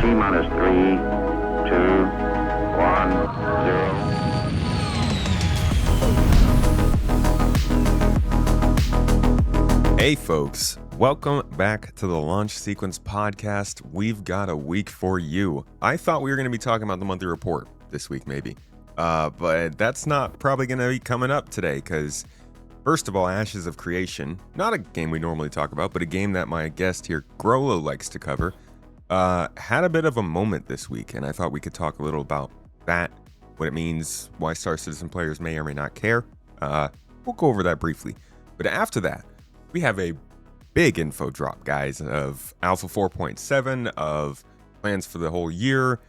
T-minus 3, 2, 1, 0. Hey folks, welcome back to the Launch Sequence Podcast. We've got a week for you. I thought we were going to be talking about the monthly report this week maybe, but that's not probably going to be coming up today because first of all, Ashes of Creation, not a game we normally talk about, but a game that my guest here, Grolo, likes to cover, had a bit of a moment this week, and I thought we could talk a little about that, what it means, why Star Citizen players may or may not care. We'll go over that briefly. But after that, we have a big info drop, guys, of Alpha 4.7, of plans for the whole year.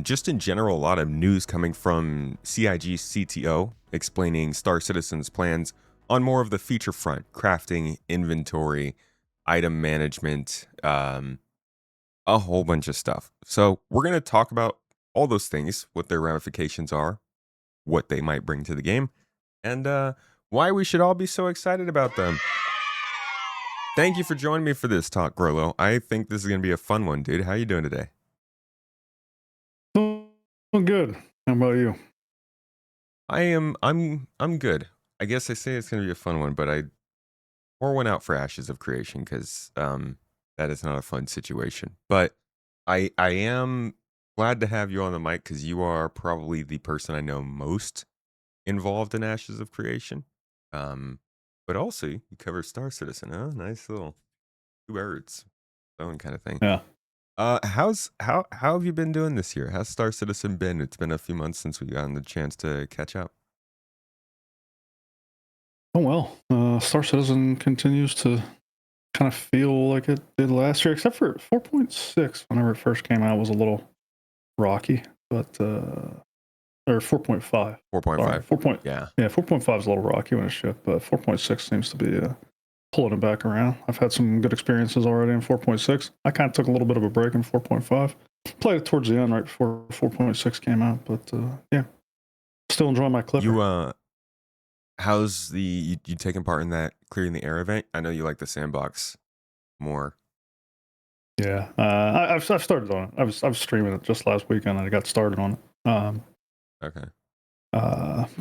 Just in general, a lot of news coming from CIG's CTO explaining Star Citizen's plans on more of the feature front, crafting, inventory, item management, a whole bunch of stuff. So we're going to talk about all those things, what their ramifications are, what they might bring to the game, and why we should all be so excited about them. Thank you for joining me for this talk, Grolo. I think this is going to be a fun one, dude. How you doing today? Oh, good. How about you? I'm good. I guess I say it's going to be a fun one, but I pour one out for Ashes of Creation because that is not a fun situation. But I am glad to have you on the mic because you are probably the person I know most involved in Ashes of Creation. But also you cover Star Citizen, huh? Nice little two birds, stone kind of thing. Yeah. How have you been doing this year? How's Star Citizen been? It's been a few months since we gotten the chance to catch up. Oh, well. Star Citizen continues to kind of feel like it did last year, except for 4.6, whenever it first came out, was a little rocky, but or 4.5. 4.5. 4. Yeah. Yeah, 4.5 is a little rocky when it shipped, but 4.6 seems to be pulling it back around. I've had some good experiences already in 4.6. I kind of took a little bit of a break in 4.5. Played it towards the end, right before 4.6 came out, but yeah, still enjoying my clipper. How's you taking part in that clearing the air event? I know you like the sandbox more. Yeah, I've started on it. I was streaming it just last weekend, and I got started on it. Okay.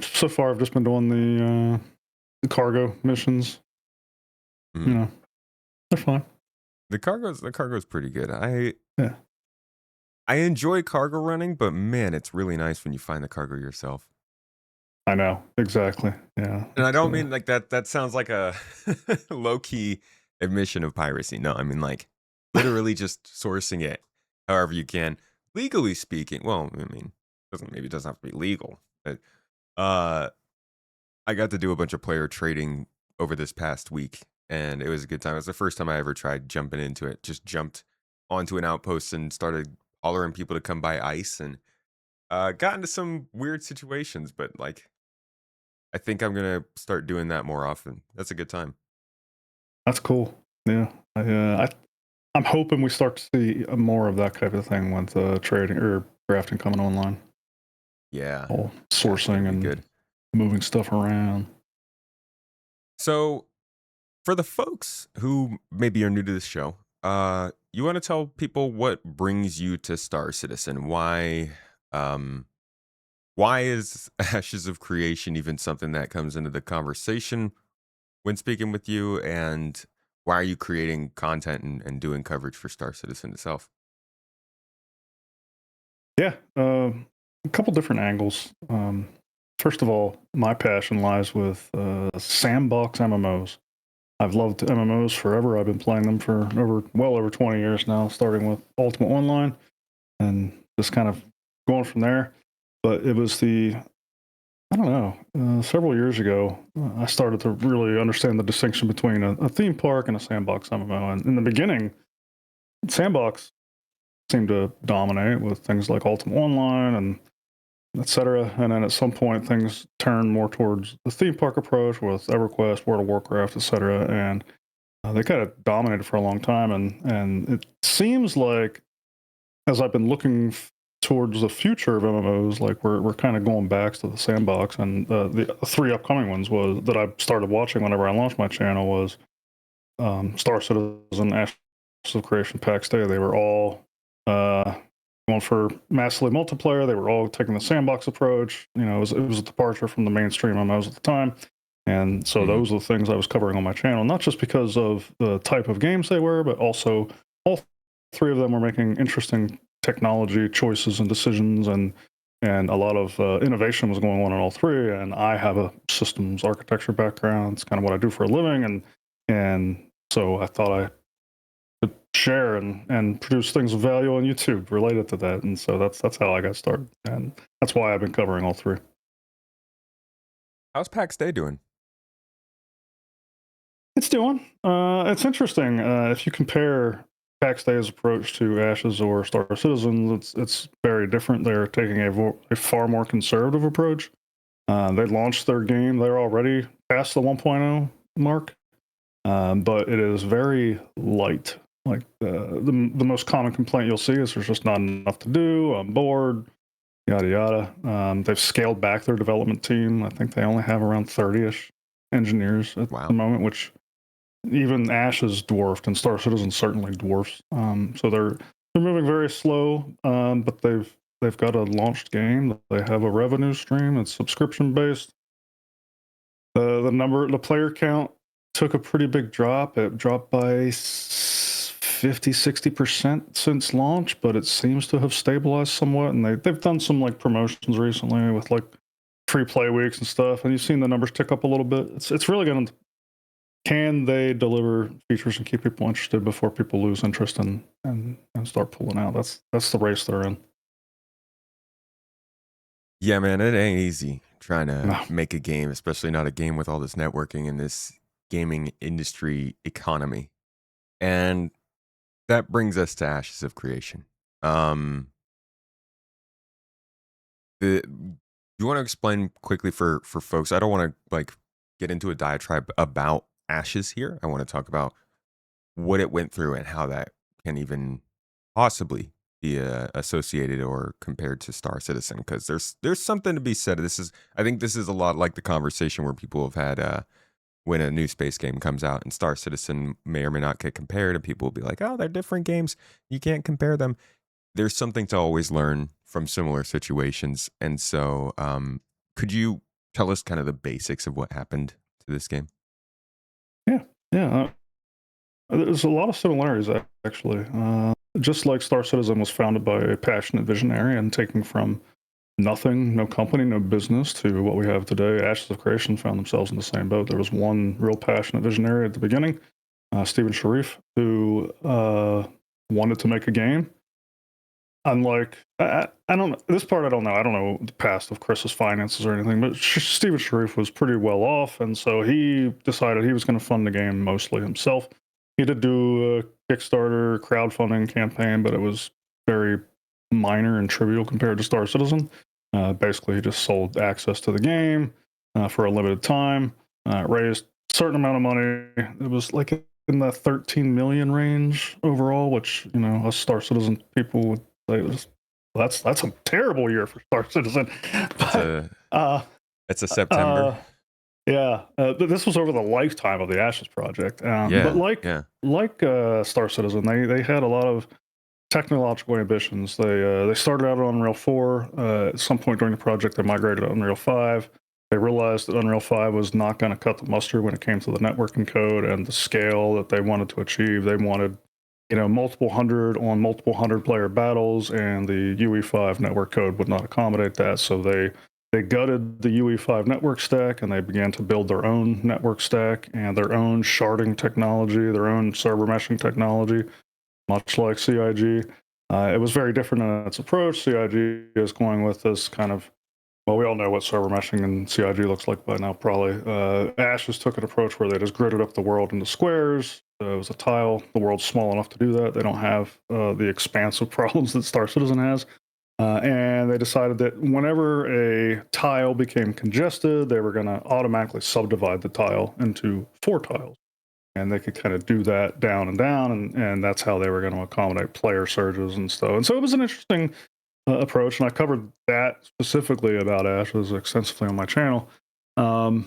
So far, I've just been doing the cargo missions. Mhm. You know, they're fine. The cargo's pretty good. Yeah. I enjoy cargo running, but man, it's really nice when you find the cargo yourself. I know, exactly. Yeah. And I don't mean like that. That sounds like a low key admission of piracy. No, I mean like literally just sourcing it however you can, legally speaking. Well, I mean, it doesn't have to be legal, but I got to do a bunch of player trading over this past week, and it was a good time. It was the first time I ever tried jumping into it. Just jumped onto an outpost and started hollering people to come buy ice, and got into some weird situations. But like, I think I'm gonna start doing that more often. That's a good time. That's cool. Yeah. I'm hoping we start to see more of that type of thing with trading or crafting coming online. Yeah, All sourcing and good. moving stuff around. So, for the folks who maybe are new to this show, you want to tell people what brings you to Star Citizen? Why is Ashes of Creation even something that comes into the conversation when speaking with you? And why are you creating content and doing coverage for Star Citizen itself? Yeah. A couple different angles. First of all, my passion lies with sandbox MMOs. I've loved MMOs forever. I've been playing them for well over 20 years now, starting with Ultimate Online and just kind of going from there. But it was I don't know, several years ago, I started to really understand the distinction between a theme park and a sandbox MMO. And in the beginning, sandbox seemed to dominate with things like Ultimate Online and etc. And then at some point, things turned more towards the theme park approach with EverQuest, World of Warcraft, etc. And they kind of dominated for a long time. And it seems like as I've been looking towards the future of MMOs, like we're kind of going back to the sandbox. And the three upcoming ones was that I started watching whenever I launched my channel was Star Citizen, Ashes of Creation, PAX Day. They were all going for massively multiplayer. They were all taking the sandbox approach. It was a departure from the mainstream MMOs at the time. And so those are the things I was covering on my channel, not just because of the type of games they were, but also all three of them were making interesting technology choices and decisions, and a lot of innovation was going on in all three. And I have a systems architecture background. It's kind of what I do for a living, and so I thought I could share and produce things of value on YouTube related to that. And so that's how I got started, and that's why I've been covering all three. How's PAX Day doing? It's doing. It's interesting. If you compare PAX Day's approach to Ashes or Star Citizen, it's very different. They're taking a far more conservative approach. They launched their game. They're already past the 1.0 mark, but it is very light. Like the most common complaint you'll see is there's just not enough to do. I'm bored. Yada yada. They've scaled back their development team. I think they only have around 30-ish engineers at the moment, which even Ash is dwarfed, and Star Citizen certainly dwarfs. So they're moving very slow, but they've got a launched game. They have a revenue stream. It's subscription based. The player count took a pretty big drop. It dropped by 50-60% since launch, but it seems to have stabilized somewhat. And they've done some like promotions recently with like free play weeks and stuff, and you've seen the numbers tick up a little bit. It's really going to, can they deliver features and keep people interested before people lose interest and start pulling out? That's the race they're in. Yeah, man, it ain't easy trying to make a game, especially not a game with all this networking and this gaming industry economy. And that brings us to Ashes of Creation. You want to explain quickly for folks? I don't want to like get into a diatribe about Ashes here. I want to talk about what it went through and how that can even possibly be associated or compared to Star Citizen, because there's something to be said. I think this is a lot like the conversation where people have had when a new space game comes out, and Star Citizen may or may not get compared, and people will be like, oh, they're different games, you can't compare them. There's something to always learn from similar situations. And so could you tell us kind of the basics of what happened to this game? Yeah. There's a lot of similarities, actually. Just like Star Citizen was founded by a passionate visionary and taking from nothing, no company, no business, to what we have today, Ashes of Creation found themselves in the same boat. There was one real passionate visionary at the beginning, Stephen Sharif, who wanted to make a game. Unlike, I don't, this part I don't know. I don't know the past of Chris's finances or anything, but Stephen Sharif was pretty well off, and so he decided he was going to fund the game mostly himself. He did do a Kickstarter crowdfunding campaign, but it was very minor and trivial compared to Star Citizen. Basically, he just sold access to the game for a limited time, raised a certain amount of money. It was like in the 13 million range overall, which, us Star Citizen people would say that's a terrible year for Star Citizen. It's a September. Yeah, this was over the lifetime of the Ashes project. But like Star Citizen, they had a lot of technological ambitions. They started out on Unreal 4. At some point during the project, they migrated to Unreal 5. They realized that Unreal 5 was not going to cut the mustard when it came to the networking code and the scale that they wanted to achieve. They wanted, multiple hundred on multiple hundred player battles, and the UE5 network code would not accommodate that. So they gutted the UE5 network stack, and they began to build their own network stack and their own sharding technology, their own server meshing technology, much like CIG. It was very different in its approach. CIG is going with this kind of, well, we all know what server meshing and CIG looks like by now, probably. Ashes took an approach where they just gridded up the world into squares. It was a tile. The world's small enough to do that. They don't have the expansive problems that Star Citizen has. And they decided that whenever a tile became congested, they were going to automatically subdivide the tile into 4 tiles. And they could kind of do that down, and that's how they were going to accommodate player surges and stuff. And so it was an interesting approach, and I covered that specifically about Ashes extensively on my channel. And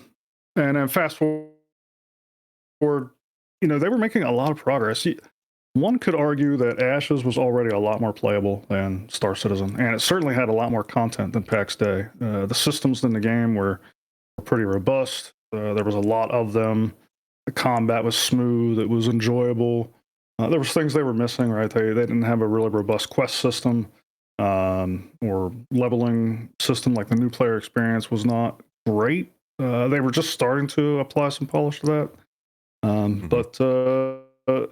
then fast forward, they were making a lot of progress. one could argue that Ashes was already a lot more playable than Star Citizen, and it certainly had a lot more content than PAX Day. The systems in the game were pretty robust. There was a lot of them. The combat was smooth. It was enjoyable. There was things they were missing, right? They didn't have a really robust quest system or leveling system. Like the new player experience was not great. They were just starting to apply some polish to that. But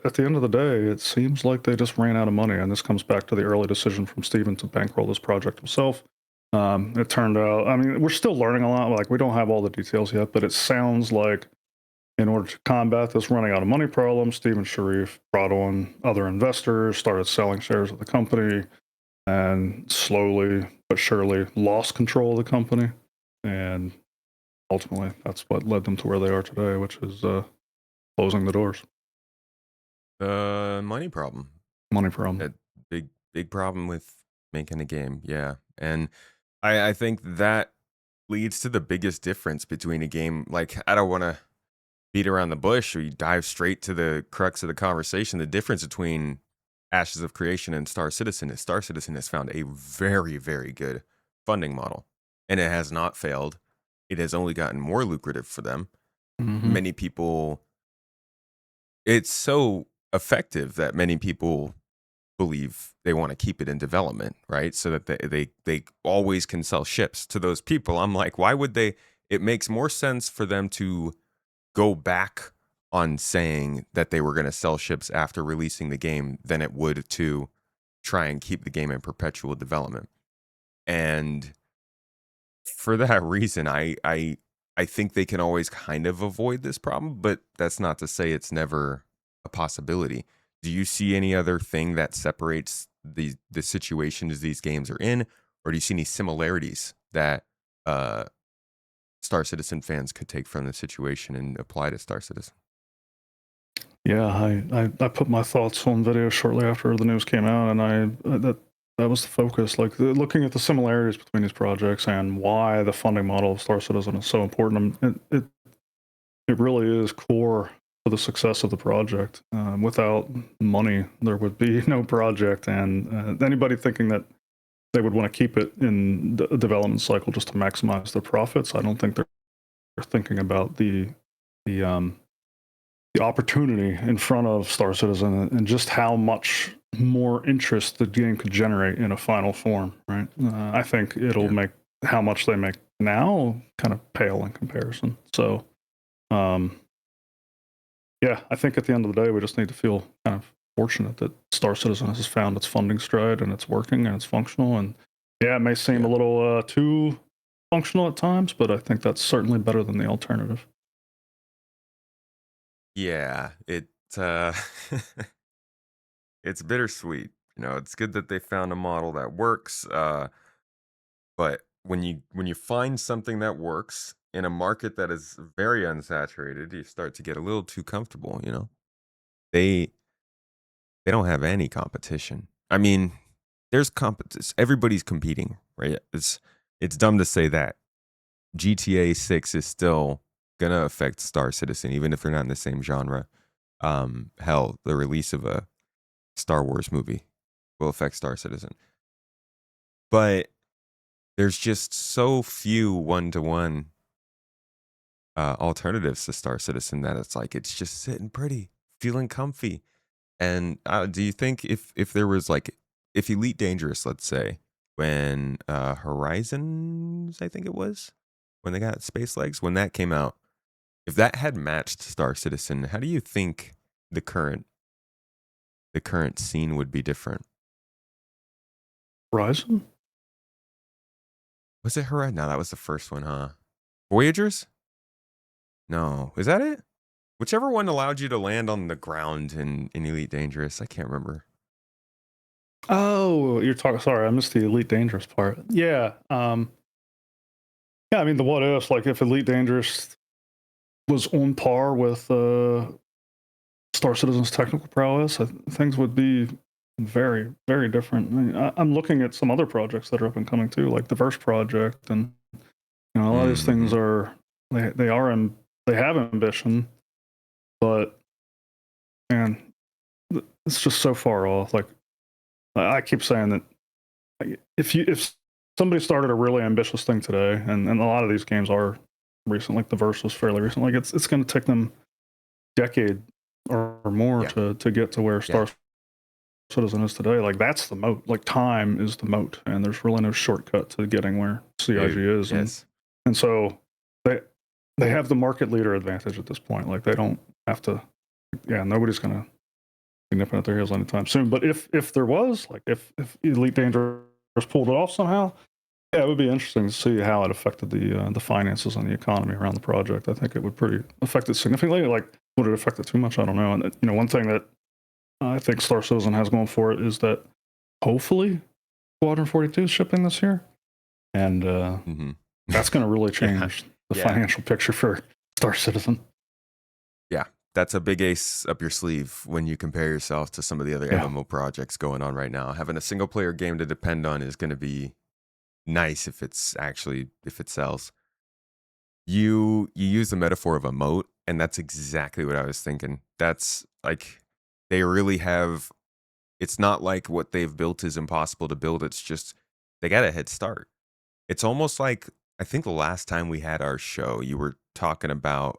at the end of the day, it seems like they just ran out of money. And this comes back to the early decision from Steven to bankroll this project himself. It turned out, I mean, we're still learning a lot. Like, we don't have all the details yet, but it sounds like in order to combat this running out of money problem, Steven Sharif brought on other investors, started selling shares of the company, and slowly but surely lost control of the company. And ultimately, that's what led them to where they are today, which is closing the doors. Money problem. Money problem. A big problem with making a game. Yeah. And I think that leads to the biggest difference between a game. Like, I don't want to beat around the bush or you dive straight to the crux of the conversation. The difference between Ashes of Creation and Star Citizen is Star Citizen has found a very, very good funding model, and it has not failed. It has only gotten more lucrative for them. Many people, it's so effective that many people believe they want to keep it in development, right? So that they always can sell ships to those people. I'm like, why would they? It makes more sense for them to go back on saying that they were going to sell ships after releasing the game than it would to try and keep the game in perpetual development. And for that reason, I think they can always kind of avoid this problem, but that's not to say it's never a possibility. Do you see any other thing that separates the situations these games are in, or do you see any similarities that Star Citizen fans could take from the situation and apply to Star Citizen? Yeah, I put my thoughts on video shortly after the news came out, and that was the focus. Like, looking at the similarities between these projects and why the funding model of Star Citizen is so important. It really is core to the success of the project. Without money, there would be no project, and anybody thinking that they would want to keep it in the development cycle just to maximize their profits, I don't think they're thinking about the opportunity in front of Star Citizen and just how much more interest the game could generate in a final form, right? I think it'll make how much they make now kind of pale in comparison. So, yeah, I think at the end of the day, we just need to feel kind of fortunate that Star Citizen has found its funding stride and it's working and it's functional. And yeah, it may seem a little too functional at times, but I think that's certainly better than the alternative. Yeah, it's bittersweet. You know, it's good that they found a model that works. But when you find something that works in a market that is very unsaturated, you start to get a little too comfortable. You know, they they don't have any competition. I mean, there's competition. Everybody's competing, right? It's dumb to say that. GTA 6 is still gonna affect Star Citizen, even if they're not in the same genre. Hell, the release of a Star Wars movie will affect Star Citizen. But there's just so few one-to-one alternatives to Star Citizen that it's like it's just sitting pretty, feeling comfy. And do you think if there was like if Elite Dangerous, let's say, when Horizons, I think it was, when they got space legs, when that came out, if that had matched Star Citizen, how do you think the current scene would be different? Horizon? Was it Horizon? No, that was the first one, huh? Voyagers? No, is that it? Whichever one allowed you to land on the ground in Elite Dangerous, I can't remember. Oh, you're talking. Sorry, I missed the Elite Dangerous part. Yeah. Yeah, I mean, the what ifs, like if Elite Dangerous was on par with Star Citizen's technical prowess, things would be very, very different. I mean, I'm looking at some other projects that are up and coming too, like the Verse project, and a lot of these things are they have ambition, but man, it's just so far off. Like I keep saying that if somebody started a really ambitious thing today, and a lot of these games are recent, like the Verse was fairly recent, like it's going to take them decade or more to get to where Star Citizen is today. Like that's the moat. Like time is the moat, and there's really no shortcut to getting where CIG is. Yes. And so they have the market leader advantage at this point. Like they don't have to. Yeah, nobody's going to be nipping at their heels anytime soon. But if there was, like if Elite Dangerous pulled it off somehow, yeah, it would be interesting to see how it affected the finances and the economy around the project. I think it would pretty affect it significantly. Like, would it affect it too much? I don't know. And one thing that I think Star Citizen has going for it is that hopefully Squadron 42 is shipping this year, and that's going to really change the financial picture for Star Citizen. Yeah, that's a big ace up your sleeve when you compare yourself to some of the other MMO projects going on right now. Having a single player game to depend on is going to be nice if it sells. You use the metaphor of a moat, and that's exactly what I was thinking. That's like they really have. It's not like what they've built is impossible to build. It's just they got a head start. It's almost like I think the last time we had our show, you were talking about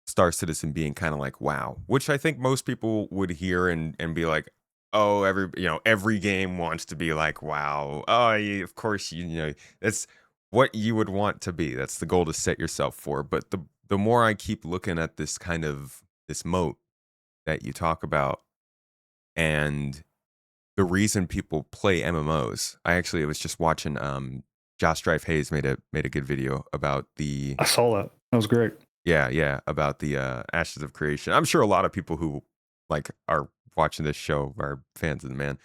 Star Citizen being kind of like WoW, which I think most people would hear and be like, oh, every game wants to be like WoW. Oh, of course, that's what you would want to be. That's the goal to set yourself for. But the more I keep looking at this kind of this moat that you talk about, and the reason people play MMOs, I was just watching Josh Strife Hayes made a good video about I saw that. That was great. Yeah, about the Ashes of Creation. I'm sure a lot of people who like are watching this show are fans of the man.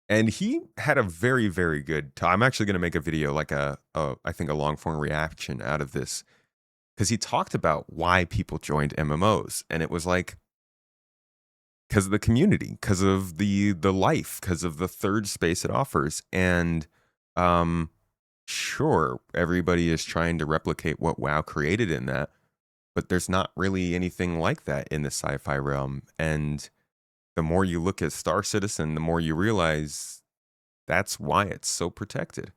And he had a very, very good time. I'm actually going to make a video, like I think a long form reaction out of this, because he talked about why people joined MMOs, and it was like because of the community, because of the life, because of the third space it offers, and sure, everybody is trying to replicate what WoW created in that, but there's not really anything like that in the sci-fi realm. And the more you look at Star Citizen, the more you realize that's why it's so protected.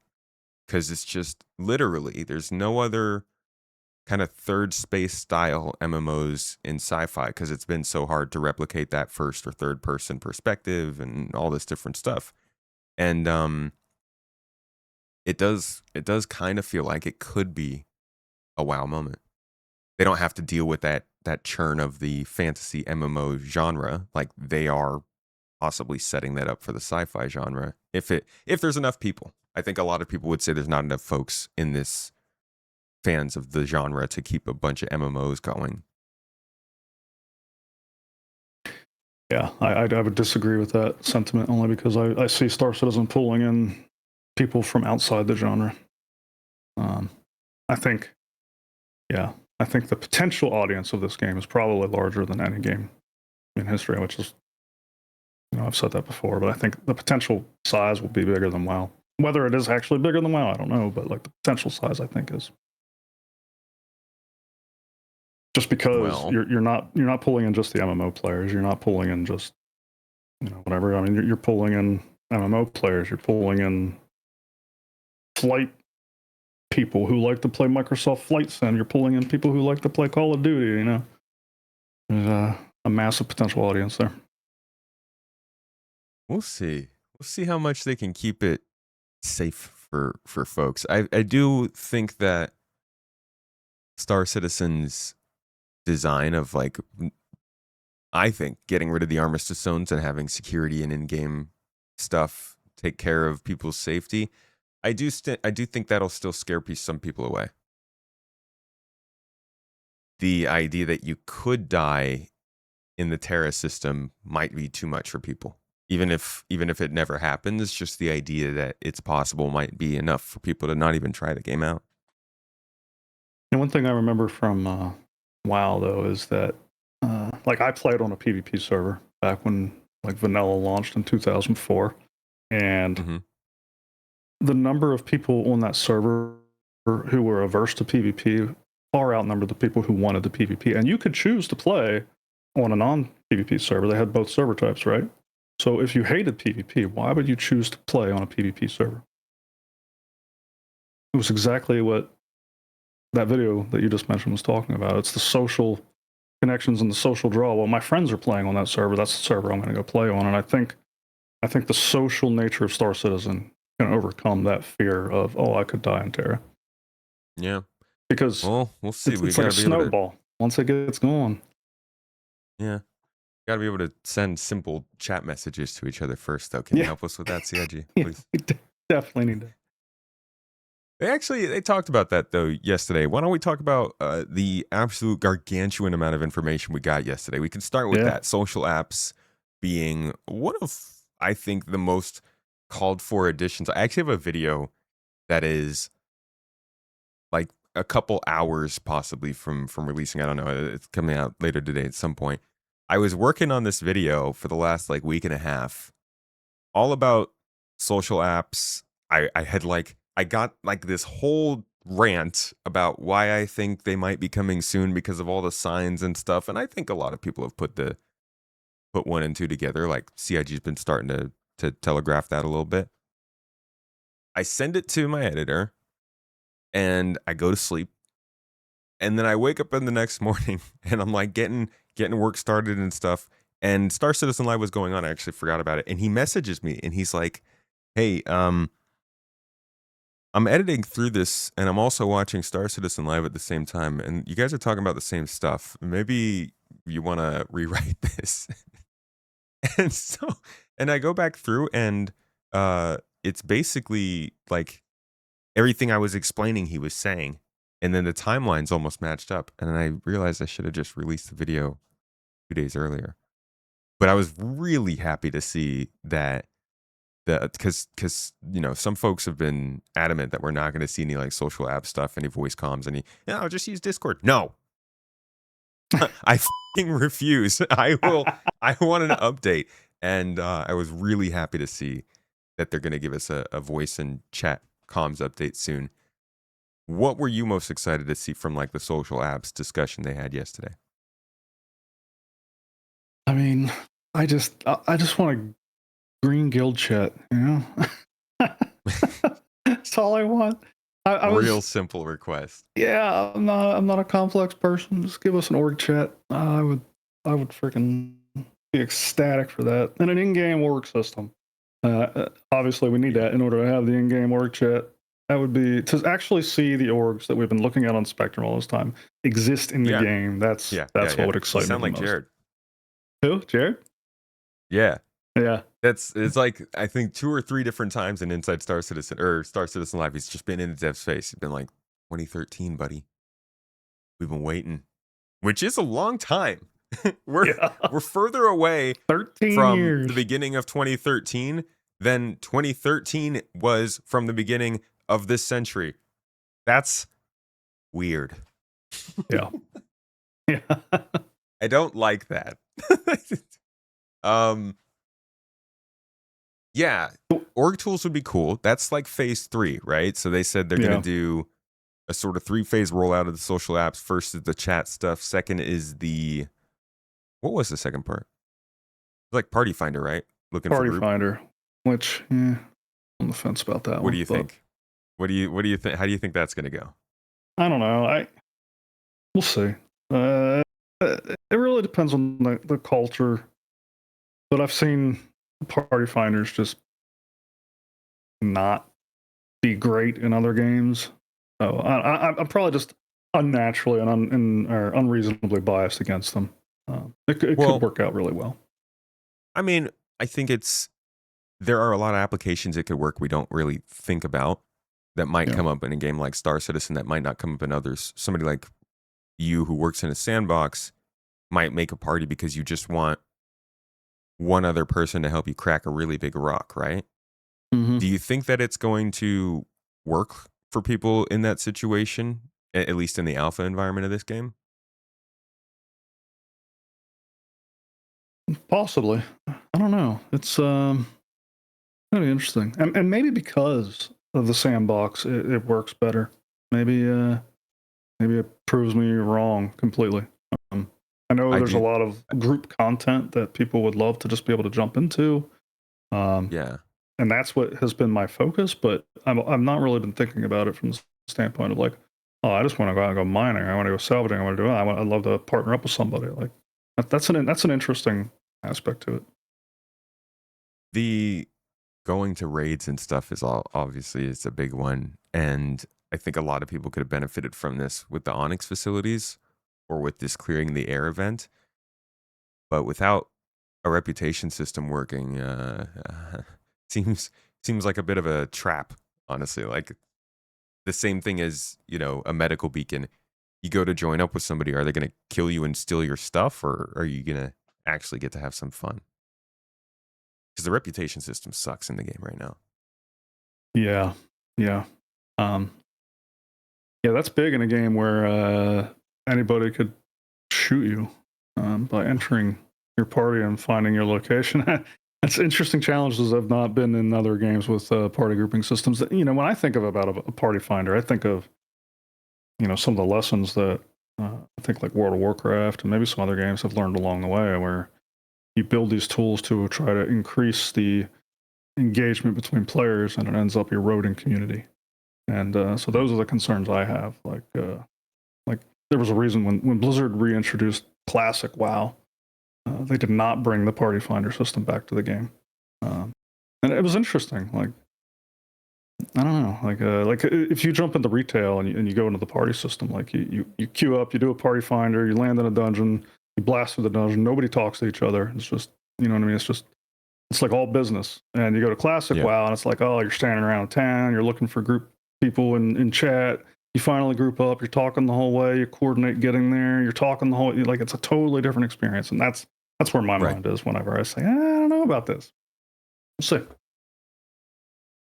Because it's just literally, there's no other kind of third space style MMOs in sci-fi, because it's been so hard to replicate that first or third person perspective and all this different stuff. And it does kind of feel like it could be a WoW moment. They don't have to deal with that churn of the fantasy MMO genre, like they are possibly setting that up for the sci-fi genre. If there's enough people, I think a lot of people would say there's not enough folks in this fans of the genre to keep a bunch of MMOs going. Yeah, I would disagree with that sentiment only because I see Star Citizen pulling in people from outside the genre. I think the potential audience of this game is probably larger than any game in history, which is, I've said that before, but I think the potential size will be bigger than WoW. Whether it is actually bigger than WoW, I don't know, but like the potential size, I think, is just because you're not pulling in just the MMO players. You're not pulling in just whatever. I mean, you're pulling in MMO players. You're pulling in flight people who like to play Microsoft Flight Sim. You're pulling in people who like to play Call of Duty. There's a massive potential audience there. We'll see how much they can keep it safe for folks. I do think that Star Citizen's design of, like, I think getting rid of the armistice zones and having security and in-game stuff take care of people's safety, I do think that'll still scare some people away. The idea that you could die in the Terra system might be too much for people. Even if it never happens, just the idea that it's possible might be enough for people to not even try the game out. And one thing I remember from WoW, though, is that like I played on a PvP server back when like vanilla launched in 2004, and the number of people on that server who were averse to PvP far outnumbered the people who wanted the PvP. And you could choose to play on a non-PvP server, they had both server types, right? So if you hated PvP, why would you choose to play on a PvP server? It was exactly what that video that you just mentioned was talking about. It's the social connections and the social draw. Well, my friends are playing on that server. That's the server I'm going to go play on. And I think the social nature of Star Citizen can overcome that fear of, oh, I could die in Terra. Yeah. Because Well, we'll see. it's like a snowball. Once it gets going. Yeah. Got to be able to send simple chat messages to each other first, though. Can you help us with that, CIG, please? We definitely need to. They talked about that, though, yesterday. Why don't we talk about the absolute gargantuan amount of information we got yesterday? We can start with that. Social apps being one of, I think, the most called for additions. I actually have a video that is like a couple hours possibly from releasing. I don't know. It's coming out later today at some point. I was working on this video for the last like week and a half, all about social apps. I got like this whole rant about why I think they might be coming soon because of all the signs and stuff. And I think a lot of people have put one and two together. Like CIG's been starting to telegraph that a little bit. I send it to my editor and I go to sleep. And then I wake up in the next morning and I'm like getting work started and stuff. And Star Citizen Live was going on. I actually forgot about it. And he messages me and he's like, hey, I'm editing through this and I'm also watching Star Citizen Live at the same time. And you guys are talking about the same stuff. Maybe you want to rewrite this. And I go back through and it's basically like everything I was explaining he was saying. And then the timelines almost matched up. And then I realized I should have just released the video 2 days earlier. But I was really happy to see that because some folks have been adamant that we're not going to see any like social app stuff, any voice comms, I'll just use Discord. No, I fucking refuse. I want an update. And I was really happy to see that they're going to give us a voice and chat comms update soon. What were you most excited to see from like the social apps discussion they had yesterday? I mean, I just want a green guild chat, That's all I want. Real simple request. Yeah, I'm not a complex person. Just give us an org chat. I would freaking be ecstatic for that. And an in-game org system. Obviously, we need that in order to have the in-game org chat. That would be to actually see the orgs that we've been looking at on Spectrum all this time exist in the game. That's what would excite me. Sound like most. Jared. Who? Jared? Yeah. Yeah. It's like I think 2 or 3 different times in Inside Star Citizen Live. He's just been in the dev's face. He's been like 2013, buddy. We've been waiting, which is a long time. We're further away 13 from years. The beginning of 2013 than 2013 was from the beginning of this century. That's weird. Yeah. I don't like that. Yeah, org tools would be cool. That's like phase 3, right? So they said they're going to do a sort of 3-phase rollout of the social apps. First is the chat stuff. Second is what was the second part? Like Party Finder, right? Looking Party for Finder, which I'm on the fence about that one. What do you think? What do you think? How do you think that's going to go? I don't know. We'll see. It really depends on the culture. But I've seen Party Finders just not be great in other games. So I'm probably just unnaturally and unreasonably biased against them. It could work out really well. I mean, I think there are a lot of applications it could work we don't really think about that might come up in a game like Star Citizen that might not come up in others. Somebody like you who works in a sandbox might make a party because you just want one other person to help you crack a really big rock, right? Mm-hmm. Do you think that it's going to work for people in that situation, at least in the alpha environment of this game? Possibly. I don't know. It's kind of interesting. And maybe because of the sandbox, it works better. Maybe it proves me wrong completely. I know I there's a do. lot of group content that people would love to just be able to jump into. Um, Yeah. and that's what has been my focus, but I'm not really been thinking about it from the standpoint of like, oh, I just want to go out and go mining. I want to go salvaging. I want to do it. I'd love to partner up with somebody. Like that's an interesting aspect to it. The going to raids and stuff is all obviously is a big one. And I think a lot of people could have benefited from this with the Onyx facilities or with this clearing the air event. But without a reputation system working, seems seems like a bit of a trap, honestly. Like the same thing as, a medical beacon. You go to join up with somebody, are they going to kill you and steal your stuff, or are you going to actually get to have some fun? Because the reputation system sucks in the game right now. Yeah, yeah, um, yeah. That's big in a game where anybody could shoot you by entering your party and finding your location. That's interesting challenges I've not been in other games with party grouping systems. That, when I think of about a party finder, I think of some of the lessons that I think like World of Warcraft and maybe some other games have learned along the way, where you build these tools to try to increase the engagement between players, and it ends up eroding community. And so those are the concerns I have. Like there was a reason when Blizzard reintroduced Classic WoW, they did not bring the party finder system back to the game, and it was interesting. Like I don't know, like if you jump into retail and you go into the party system, like you queue up, you do a party finder, you land in a dungeon, you blast through the dungeon, nobody talks to each other. It's just what I mean. It's like all business. And you go to Classic Yeah. WoW, and it's like, oh, you're standing around town, you're looking for group people in chat. You finally group up, you're talking the whole way, you coordinate getting there, you're talking the whole like it's a totally different experience. And that's where my Right. mind is whenever I say, I don't know about this. We'll see.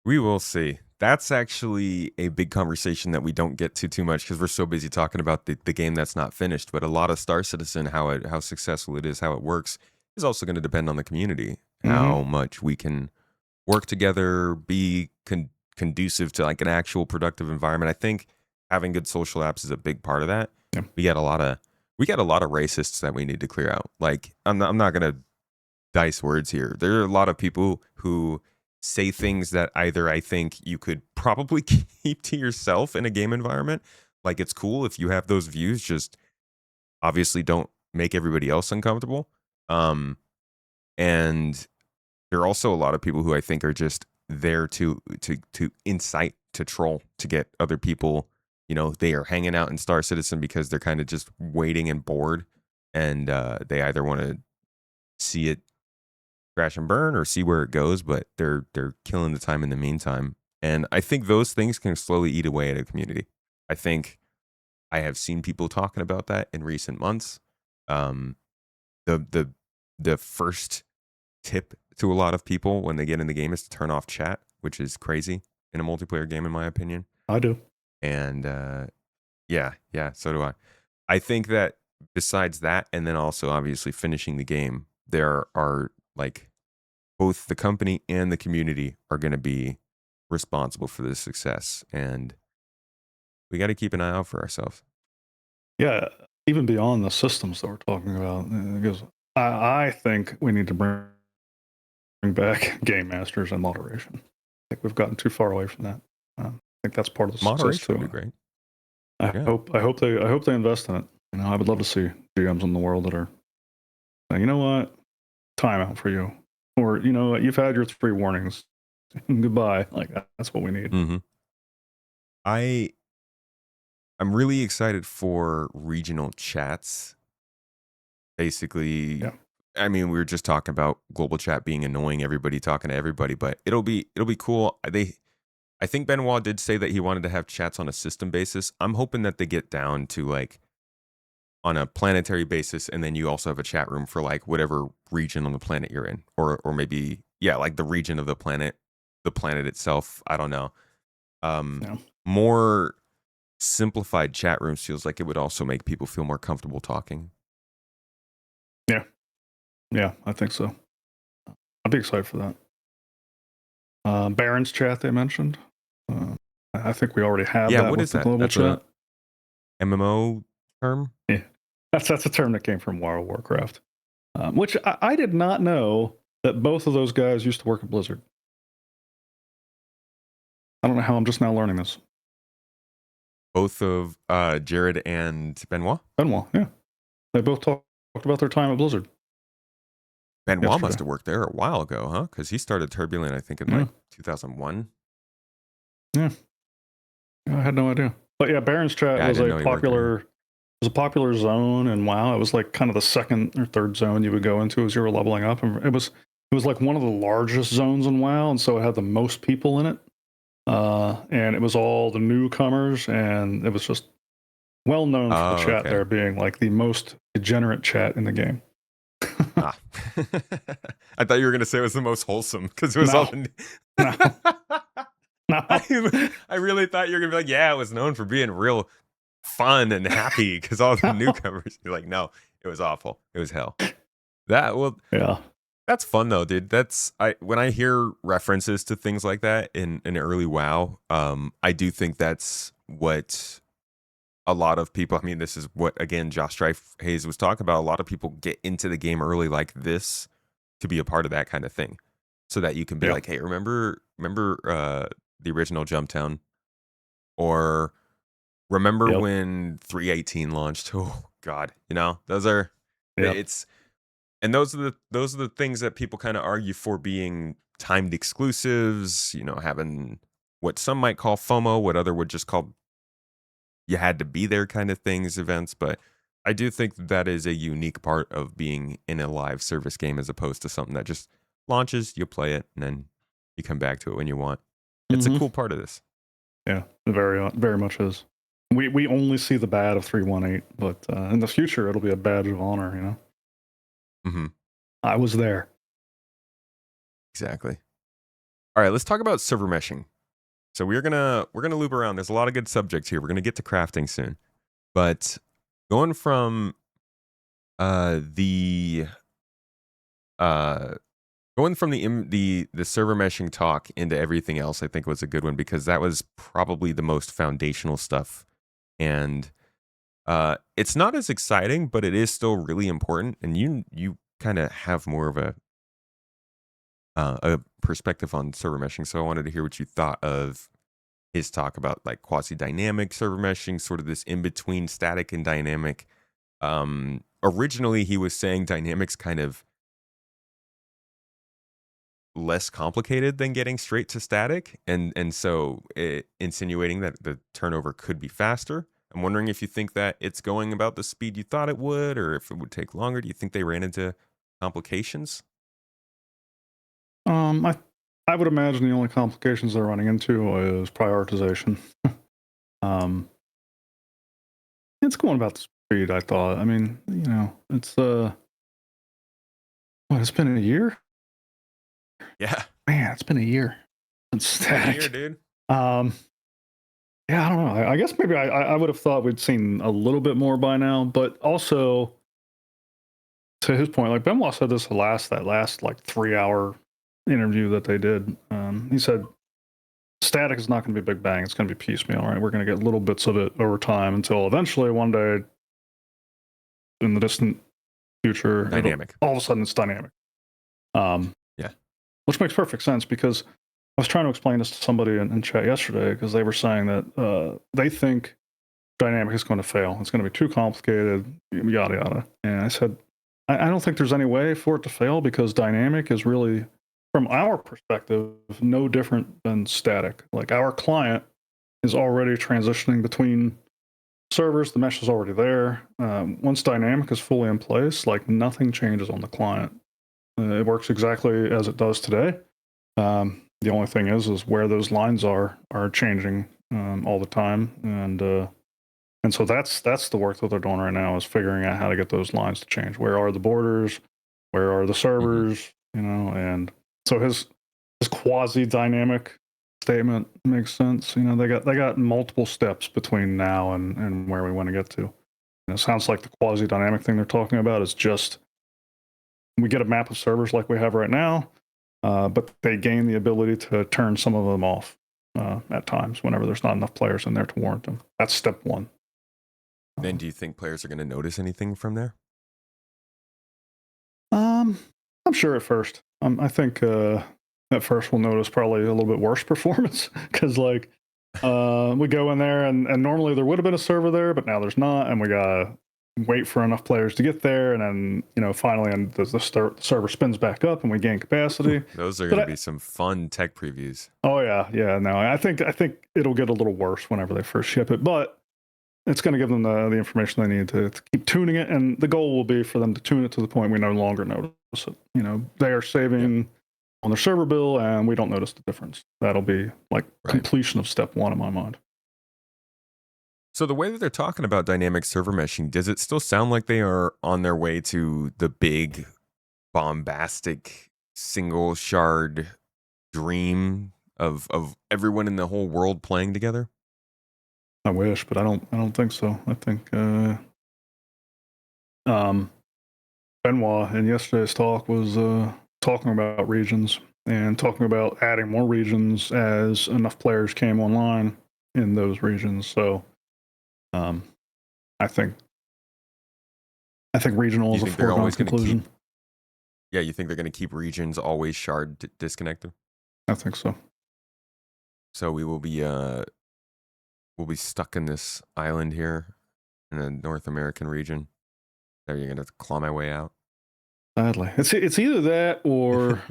We will see. That's actually a big conversation that we don't get to too much because we're so busy talking about the game that's not finished. But a lot of Star Citizen, how successful it is, how it works, is also going to depend on the community. How much we can work together, be conducive to like an actual productive environment. I think having good social apps is a big part of that. Yeah. We got a lot of racists that we need to clear out. Like I'm not gonna dice words here. There are a lot of people who say things that either I think you could probably keep to yourself in a game environment. Like it's cool if you have those views, just obviously don't make everybody else uncomfortable. And there are also a lot of people who I think are just there to incite, to troll, to get other people. They are hanging out in Star Citizen because they're kind of just waiting and bored, and they either want to see it crash and burn or see where it goes, but they're killing the time in the meantime. And I think those things can slowly eat away at a community. I think I have seen people talking about that in recent months. Um, the the first tip to a lot of people when they get in the game is to turn off chat, which is crazy in a multiplayer game, in my opinion. I do. And yeah, so do I. I think that besides that, and then also obviously finishing the game, there are like both the company and the community are going to be responsible for the success, and we got to keep an eye out for ourselves. Yeah. Even beyond the systems that we're talking about, because I think we need to bring back game masters and moderation. I think we've gotten too far away from that. I think that's part of the success Moderation too. would be great. I Yeah. hope they invest in it. I would love to see GMs in the world that are saying, you know what, timeout for you, or you know what, you've had your 3 warnings, goodbye. Like that's what we need. Mm-hmm. I'm really excited for regional chats. Basically, Yeah, I mean, we were just talking about global chat being annoying, everybody talking to everybody, but it'll be cool. I think Benoit did say that he wanted to have chats on a system basis. I'm hoping that they get down to like on a planetary basis, and then you also have a chat room for like whatever region on the planet you're in, or maybe like the region of the planet itself. I don't know. yeah, More simplified chat rooms feels like it would also make people feel more comfortable talking. yeah, yeah. I think so. I'd be excited for that. Baron's chat they mentioned. Uh, I think we already have Yeah, that what with is the that? global That's chat. a MMO term. Yeah, That's a term that came from World of Warcraft, which I did not know that both of those guys used to work at Blizzard. I don't know how I'm just now learning this. Both of Jared and Benoit. Benoit, yeah, they both talked about their time at Blizzard. Benoit Yesterday. must have worked there a while ago, huh? Because he started Turbulent, I think, in like 2001. Yeah, I had no idea. But yeah, Baron's Chat Yeah, was a popular zone, and WoW, it was like kind of the second or third zone you would go into as you were leveling up, and it was like one of the largest zones in WoW, and so it had the most people in it, and it was all the newcomers, and it was just well known for the chat there being like the most degenerate chat in the game. I thought you were going to say it was the most wholesome because it was all the... No. I really thought you were going to be like, yeah, it was known for being real fun and happy because all the newcomers. You're like, no, it was awful. It was hell. Yeah. That's fun though, dude. When I hear references to things like that in early WoW, I do think that's what a lot of people, I mean, this is what, again, Josh Strife Hayes was talking about. A lot of people get into the game early like this to be a part of that kind of thing so that you can be like, hey, remember the original Jumptown? Or remember when 318 launched? Oh God, those are and those are the things that people kind of argue for being timed exclusives, having what some might call FOMO, what other would just call you had to be there kind of things, events. But I do think that is a unique part of being in a live service game as opposed to something that just launches, you play it, and then you come back to it when you want. It's a cool part of this. Yeah, very, very much is. We only see the bad of 318, but in the future, it'll be a badge of honor, Mm-hmm. I was there. Exactly. All right, let's talk about server meshing. So we're gonna loop around. There's a lot of good subjects here. We're gonna get to crafting soon, but going from the server meshing talk into everything else, I think was a good one because that was probably the most foundational stuff, and it's not as exciting, but it is still really important. And you kind of have more of a perspective on server meshing, so I wanted to hear what you thought of his talk about like quasi-dynamic server meshing, sort of this in-between static and dynamic. Originally, he was saying dynamic's kind of less complicated than getting straight to static, and so insinuating that the turnover could be faster. I'm wondering if you think that it's going about the speed you thought it would, or if it would take longer. Do you think they ran into complications? I would imagine the only complications they're running into is prioritization. It's going about the speed I thought. I mean, it's it's been a year. Yeah, man, it's been a year. It's static, year, dude. Yeah, I don't know. I guess maybe I would have thought we'd seen a little bit more by now, but also to his point, like Benoit said this that last like 3-hour interview that they did. He said static is not going to be big bang. It's going to be piecemeal, right? We're going to get little bits of it over time until eventually one day in the distant future, dynamic. All of a sudden it's dynamic. Yeah. Which makes perfect sense because I was trying to explain this to somebody in chat yesterday because they were saying that they think dynamic is going to fail. It's going to be too complicated, yada, yada. And I said, I don't think there's any way for it to fail because dynamic is really, from our perspective, no different than static. Like our client is already transitioning between servers. The mesh is already there. Once dynamic is fully in place, like nothing changes on the client. It works exactly as it does today. The only thing is where those lines are changing all the time, and so that's the work that they're doing right now is figuring out how to get those lines to change. Where are the borders? Where are the servers? And so his quasi dynamic statement makes sense. They got multiple steps between now and where we want to get to. And it sounds like the quasi dynamic thing they're talking about is just we get a map of servers like we have right now. But they gain the ability to turn some of them off at times whenever there's not enough players in there to warrant them. That's step one. Then do you think players are going to notice anything from there? I'm sure at first. I think at first we'll notice probably a little bit worse performance because like we go in there and normally there would have been a server there, but now there's not, and we gotta wait for enough players to get there, and then finally and the server spins back up and we gain capacity. Those are But going to be some fun tech previews. oh yeah, no, I think it'll get a little worse whenever they first ship it, but it's going to give them the information they need to keep tuning it, and the goal will be for them to tune it to the point we no longer notice it. They are saving on their server bill, and we don't notice the difference. That'll be like completion of step one in my mind. So the way that they're talking about dynamic server meshing, does it still sound like they are on their way to the big, bombastic, single shard dream of everyone in the whole world playing together? I wish, but I don't think so. I think Benoit in yesterday's talk was talking about regions and talking about adding more regions as enough players came online in those regions. So I think regional is a foregone conclusion. You think they're going to keep regions always shard disconnected? I think so. So we will be we'll be stuck in this island here in the North American region. There, you're going to claw my way out. Sadly, it's either that or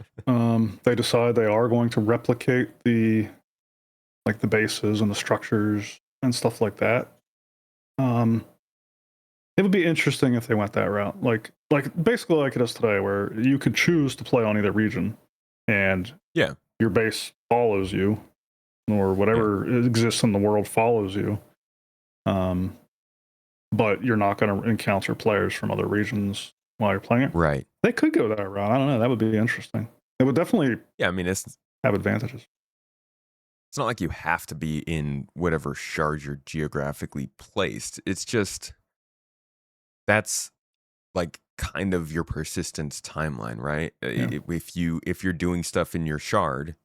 they decide they are going to replicate the bases and the structures and stuff like that. It would be interesting if they went that route, like basically like it is today, where you could choose to play on either region, and your base follows you, or whatever exists in the world follows you. But you're not going to encounter players from other regions while you're playing it. Right. They could go that route. I don't know. That would be interesting. It would definitely it's have advantages. It's not like you have to be in whatever shard you're geographically placed. It's just that's like kind of your persistence timeline, right? Yeah. If you're doing stuff in your shard,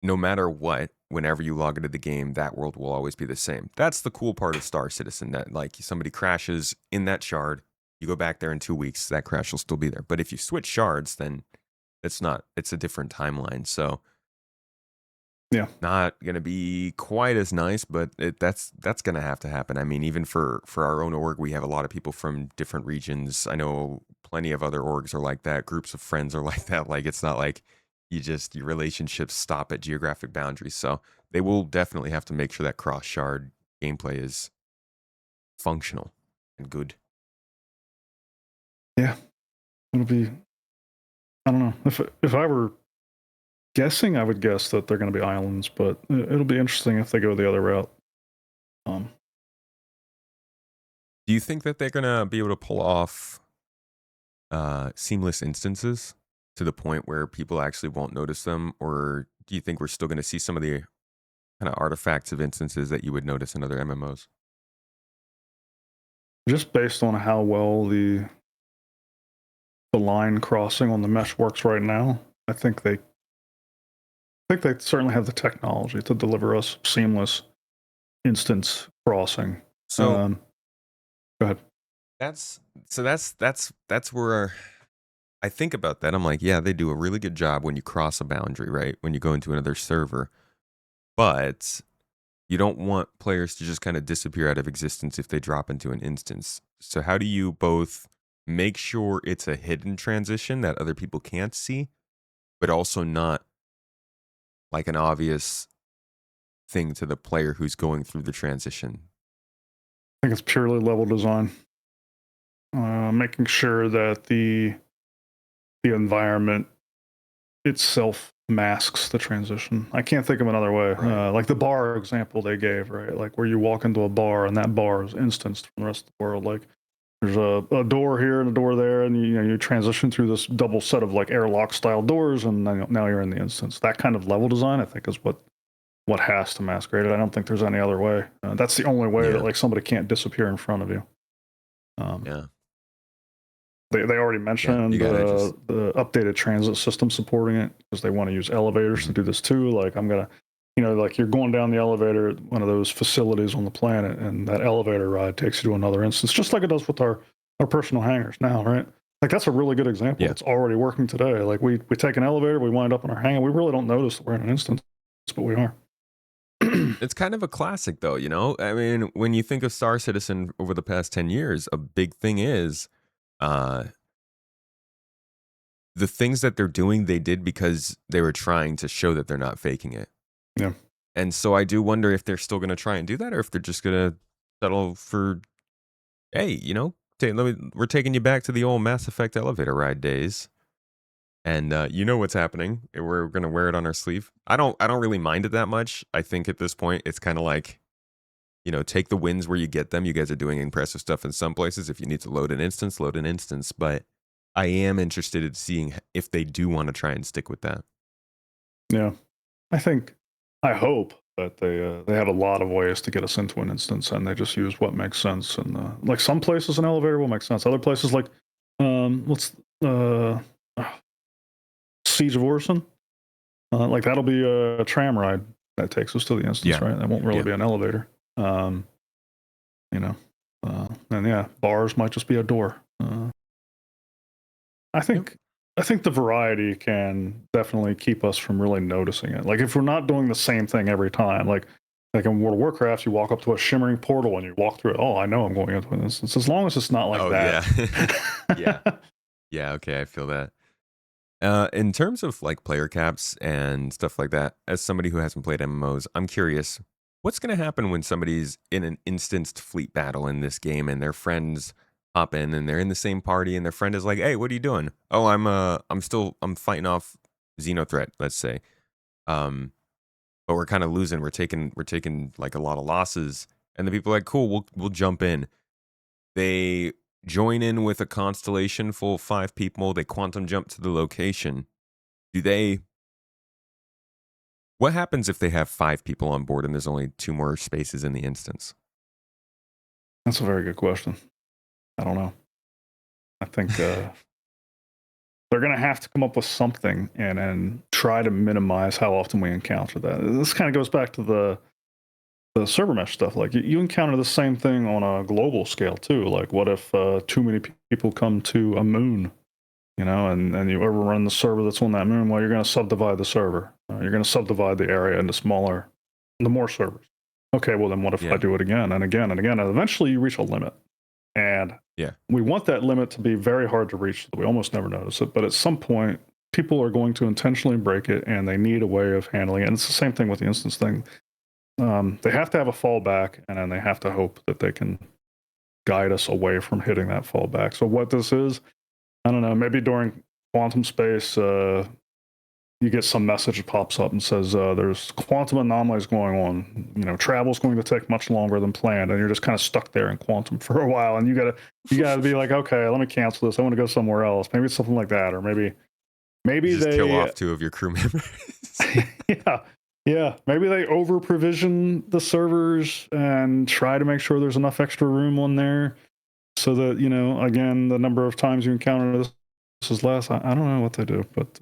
no matter what, whenever you log into the game, that world will always be the same. That's the cool part of Star Citizen, that like somebody crashes in that shard, you go back there in 2 weeks, that crash will still be there. But if you switch shards, then it's a different timeline. So not going to be quite as nice, but that's going to have to happen. I mean, even for our own org, we have a lot of people from different regions. I know plenty of other orgs are like that. Groups of friends are like that. Like, it's not like your relationships stop at geographic boundaries. So they will definitely have to make sure that cross shard gameplay is functional and good. Yeah, it'll be. I don't know if I were guessing, I would guess that they're going to be islands, but it'll be interesting if they go the other route. Do you think that they're going to be able to pull off seamless instances to the point where people actually won't notice them? Or do you think we're still going to see some of the kind of artifacts of instances that you would notice in other MMOs? Just based on how well the line crossing on the mesh works right now, I think they certainly have the technology to deliver us seamless instance crossing. So go ahead. That's where I think about that. I'm like, yeah, they do a really good job when you cross a boundary, right? When you go into another server. But you don't want players to just kind of disappear out of existence if they drop into an instance. So how do you both make sure it's a hidden transition that other people can't see, but also not like an obvious thing to the player who's going through the transition? I think it's purely level design. Making sure that the environment itself masks the transition. I can't think of another way. Right. Like the bar example they gave, right? Like where you walk into a bar and that bar is instanced from the rest of the world. Like there's a door here and a door there, and you transition through this double set of like airlock style doors, and now you're in the instance. That kind of level design, I think, is what has to masquerade it. I don't think there's any other way. That's the only way that like somebody can't disappear in front of you. They already mentioned the updated transit system supporting it because they want to use elevators to do this too. Like I'm gonna like you're going down the elevator at one of those facilities on the planet, and that elevator ride takes you to another instance, just like it does with our personal hangars now, right? Like that's a really good example. Yeah. It's already working today. Like we take an elevator, we wind up in our hangar. We really don't notice that we're in an instance, but we are. It's kind of a classic, though, you know? I mean, when you think of Star Citizen over the past 10 years, a big thing is uh, the things that they're doing, they did because they were trying to show that they're not faking it. Yeah. And so I do wonder if they're still going to try and do that, or if they're just going to settle for, hey, you know, we're taking you back to the old Mass Effect elevator ride days. And you know what's happening. We're going to wear it on our sleeve. I don't really mind it that much. I think at this point, it's kind of like, you know, take the wins where you get them. You guys are doing impressive stuff in some places. If you need to load an instance, load an instance. But I am interested in seeing if they do want to try and stick with that. Yeah. I hope that they have a lot of ways to get us into an instance, and they just use what makes sense. And like some places, an elevator will make sense. Other places, like what's Siege of Orson, like that'll be a tram ride that takes us to the instance, Yeah. right? That won't really be an elevator. You know, and yeah, bars might just be a door. I think the variety can definitely keep us from really noticing it. Like if we're not doing the same thing every time, like in World of Warcraft, you walk up to a shimmering portal and you walk through it. Oh, I know I'm going into an instance. As long as it's not like that. Yeah. Yeah. Okay. I feel that. In terms of like player caps and stuff like that, as somebody who hasn't played MMOs, I'm curious, what's going to happen when somebody's in an instanced fleet battle in this game and their friends hop in and they're in the same party and their friend is like, "Hey, what are you doing?" "Oh, I'm fighting off Xenothreat, let's say." But we're kind of losing. We're taking like a lot of losses, and the people are like, "Cool, we'll jump in." They join in with a constellation full of 5 people. They quantum jump to the location. What happens if they have 5 people on board and there's only 2 more spaces in the instance? That's a very good question. I don't know. I think they're going to have to come up with something and try to minimize how often we encounter that. This kind of goes back to the server mesh stuff. Like you encounter the same thing on a global scale too. Like what if too many people come to a moon, you know, and you overrun the server that's on that moon? Well, you're going to subdivide the server. You're going to subdivide the area into more servers. Okay, well then what if I do it again and again and again? And eventually you reach a limit. And we want that limit to be very hard to reach so that we almost never notice it. But at some point, people are going to intentionally break it, and they need a way of handling it. And it's the same thing with the instance thing. They have to have a fallback, and then they have to hope that they can guide us away from hitting that fallback. So what this is, I don't know, maybe during quantum space, you get some message that pops up and says there's quantum anomalies going on. You know, travel's going to take much longer than planned, and you're just kind of stuck there in quantum for a while. And you gotta be like, okay, let me cancel this. I want to go somewhere else. Maybe it's something like that, or maybe You just they kill off 2 of your crew members. Yeah. Maybe they over provision the servers and try to make sure there's enough extra room on there so that, you know, again, the number of times you encounter this is less. I don't know what they do, but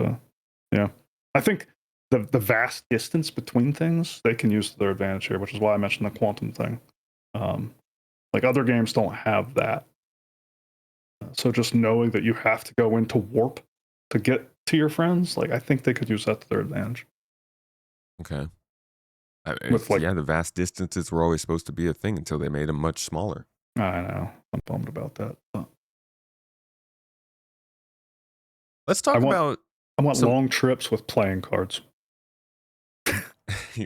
yeah. I think the vast distance between things they can use to their advantage here, which is why I mentioned the quantum thing. Like other games don't have that. So just knowing that you have to go into warp to get to your friends, like I think they could use that to their advantage. Okay. The vast distances were always supposed to be a thing until they made them much smaller. I know. I'm bummed about that. Let's talk about... I want long trips with playing cards.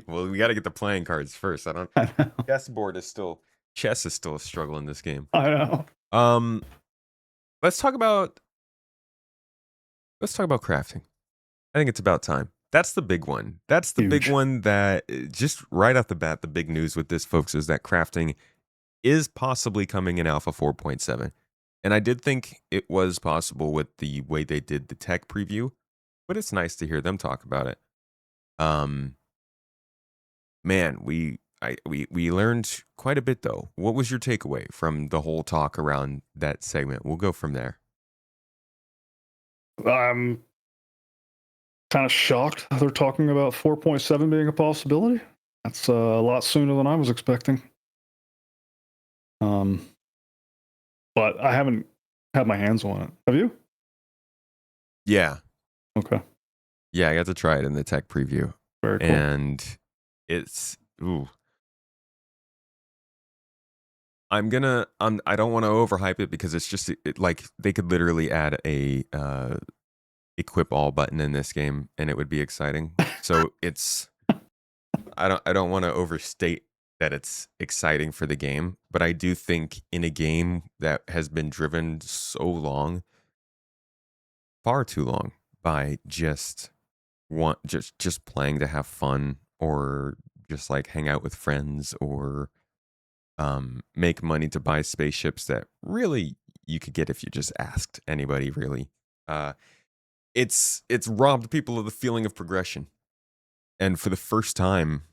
Well, we got to get the playing cards first. Chess is still a struggle in this game. I know. Let's talk about crafting. I think it's about time. That's the big one. That's the big one that just right off the bat, the big news with this, folks, is that crafting is possibly coming in Alpha 4.7. And I did think it was possible with the way they did the tech preview, but it's nice to hear them talk about it. Man, we learned quite a bit, though. What was your takeaway from the whole talk around that segment? We'll go from there. kind of shocked they're talking about 4.7 being a possibility. That's a lot sooner than I was expecting. But I haven't had my hands on it. Have you? Yeah. Okay. Yeah, I got to try it in the tech preview. Very cool. And it's I don't want to overhype it because it's just like they could literally add a equip all button in this game and it would be exciting. So it's I don't want to overstate that it's exciting for the game, but I do think in a game that has been driven so long, far too long, by just playing to have fun or just like hang out with friends or make money to buy spaceships that really you could get if you just asked anybody really. It's robbed people of the feeling of progression. And for the first time,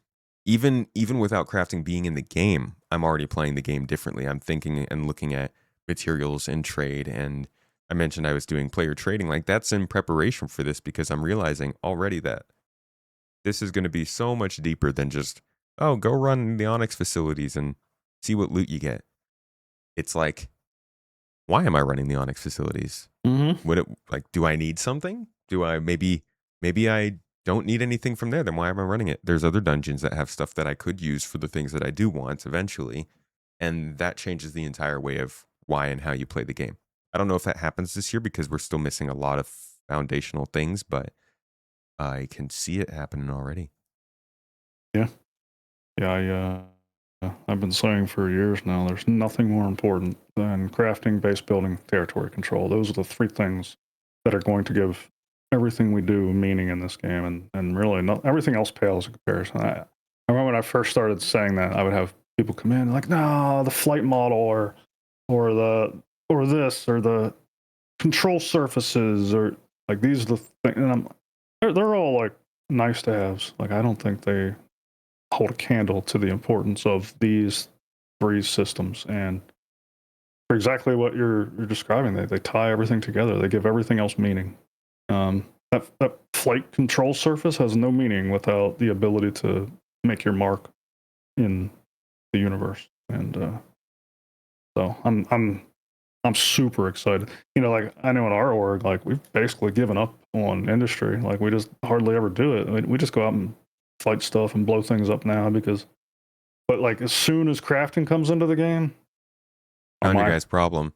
even without crafting being in the game, I'm already playing the game differently. I'm thinking and looking at materials and trade. And I mentioned I was doing player trading. Like that's in preparation for this because I'm realizing already that this is going to be so much deeper than just, oh, go run the Onyx facilities and see what loot you get. It's like, why am I running the Onyx facilities? Mm-hmm. Would it like, do I need something? Do I maybe I don't need anything from there? Then why am I running it? There's other dungeons that have stuff that I could use for the things that I do want eventually. And that changes the entire way of why and how you play the game. I don't know if that happens this year because we're still missing a lot of foundational things, but I can see it happening already. Yeah. I've been saying for years now, there's nothing more important than crafting, base building, territory control. Those are the three things that are going to give everything we do meaning in this game, and really not everything else pales in comparison. I remember when I first started saying that, I would have people come in like, no, the flight model or this or the control surfaces or like these are the things, and they're all like nice to haves. Like I don't think they hold a candle to the importance of these three systems. And for exactly what you're describing, they tie everything together. They give everything else meaning. That flight control surface has no meaning without the ability to make your mark in the universe. And so I'm super excited. You know, like I know in our org, like we've basically given up on industry. Like we just hardly ever do it. We just go out and fight stuff and blow things up now but like as soon as crafting comes into the game, Found your guy's problem.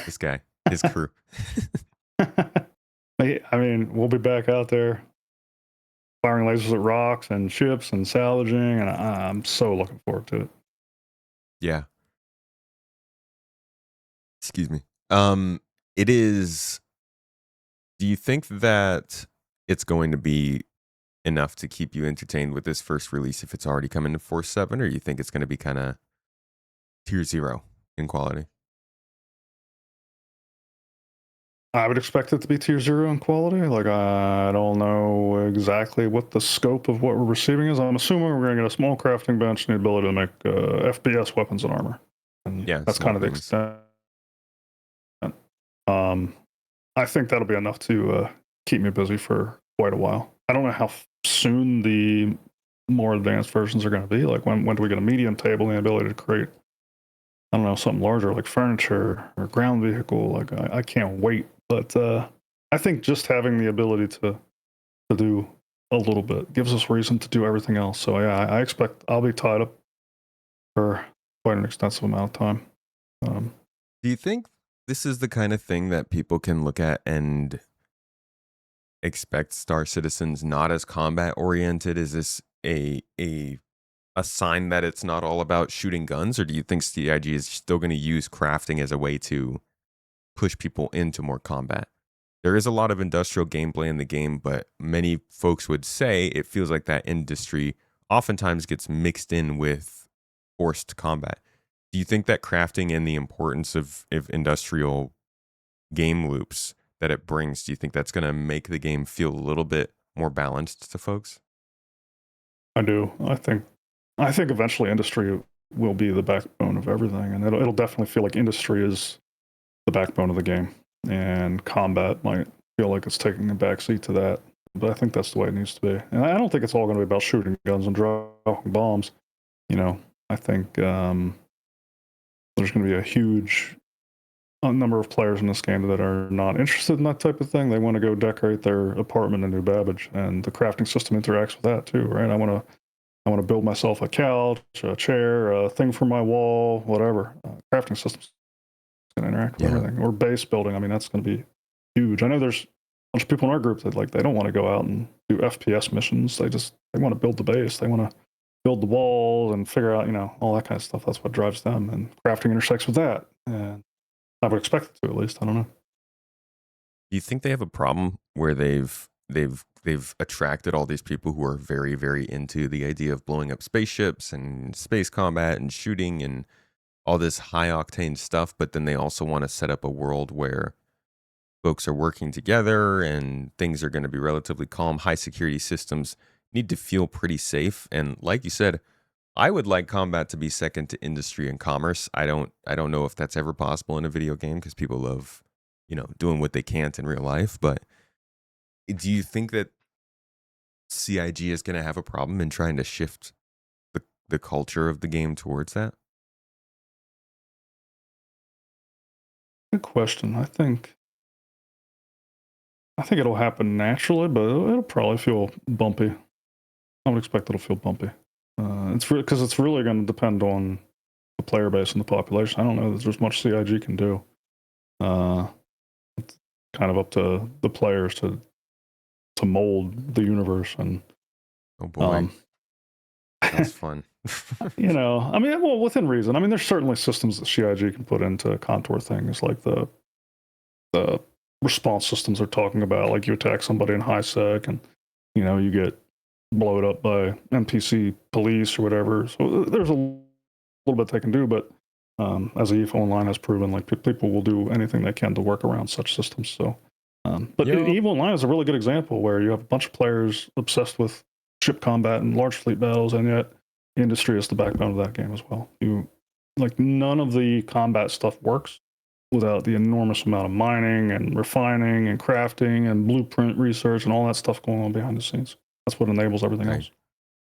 This guy, his crew. I mean, we'll be back out there firing lasers at rocks and ships and salvaging, and I'm so looking forward to it. Yeah. Excuse me. It is. Do you think that it's going to be enough to keep you entertained with this first release if it's already coming to Force 7, or you think it's going to be kind of tier 0 in quality? I would expect it to be tier 0 in quality. Like, I don't know exactly what the scope of what we're receiving is. I'm assuming we're going to get a small crafting bench and the ability to make FPS weapons and armor. And yeah, that's kind of the extent. I think that'll be enough to keep me busy for quite a while. I don't know how soon the more advanced versions are going to be. Like, when do we get a medium table and the ability to create, I don't know, something larger like furniture or ground vehicle? Like, I can't wait. But I think just having the ability to do a little bit gives us reason to do everything else. So yeah, I expect I'll be tied up for quite an extensive amount of time. Do you think this is the kind of thing that people can look at and expect Star Citizens not as combat oriented? Is this a sign that it's not all about shooting guns, or do you think CIG is still going to use crafting as a way to push people into more combat? There is a lot of industrial gameplay in the game, but many folks would say it feels like that industry oftentimes gets mixed in with forced combat. Do you think that crafting and the importance of industrial game loops that it brings, do you think that's going to make the game feel a little bit more balanced to folks? I do. I think eventually industry will be the backbone of everything, and it'll definitely feel like industry is the backbone of the game, and combat might feel like it's taking a backseat to that. but I think that's the way it needs to be. And I don't think it's all going to be about shooting guns and dropping bombs. I think there's going to be a huge number of players in this game that are not interested in that type of thing. They want to go decorate their apartment in New Babbage, and the crafting system interacts with that too, right? I want to build myself a couch, a chair, a thing for my wall, whatever. Crafting system's going to interact with everything. Or base building. I mean, that's going to be huge. I know there's a bunch of people in our group that they don't want to go out and do FPS missions. They want to build the base. They want to build the walls and figure out, all that kind of stuff. That's what drives them, and crafting intersects with that. And I would expect it to, at least. I don't know. Do you think they have a problem where they've attracted all these people who are very, very into the idea of blowing up spaceships and space combat and shooting and all this high octane stuff, but then they also want to set up a world where folks are working together and things are going to be relatively calm. High security systems need to feel pretty safe. And like you said, I would like combat to be second to industry and commerce. I don't know if that's ever possible in a video game because people love, doing what they can't in real life. But do you think that CIG is going to have a problem in trying to shift the culture of the game towards that? Good question. I think it'll happen naturally, but it'll probably feel bumpy. I would expect it'll feel bumpy. It's because it's really going to depend on the player base and the population. I don't know that there's much CIG can do. It's kind of up to the players to mold the universe. And oh boy, that's fun. Well, within reason. I mean, there's certainly systems that CIG can put into contour things, like the response systems they're talking about. Like you attack somebody in high sec, and you get blown up by NPC police or whatever. So there's a little bit they can do, but as EVE Online has proven, like people will do anything they can to work around such systems. So, but EVE Online is a really good example where you have a bunch of players obsessed with ship combat and large fleet battles, and yet industry is the backbone of that game as well. None of the combat stuff works without the enormous amount of mining and refining and crafting and blueprint research and all that stuff going on behind the scenes. That's what enables everything else.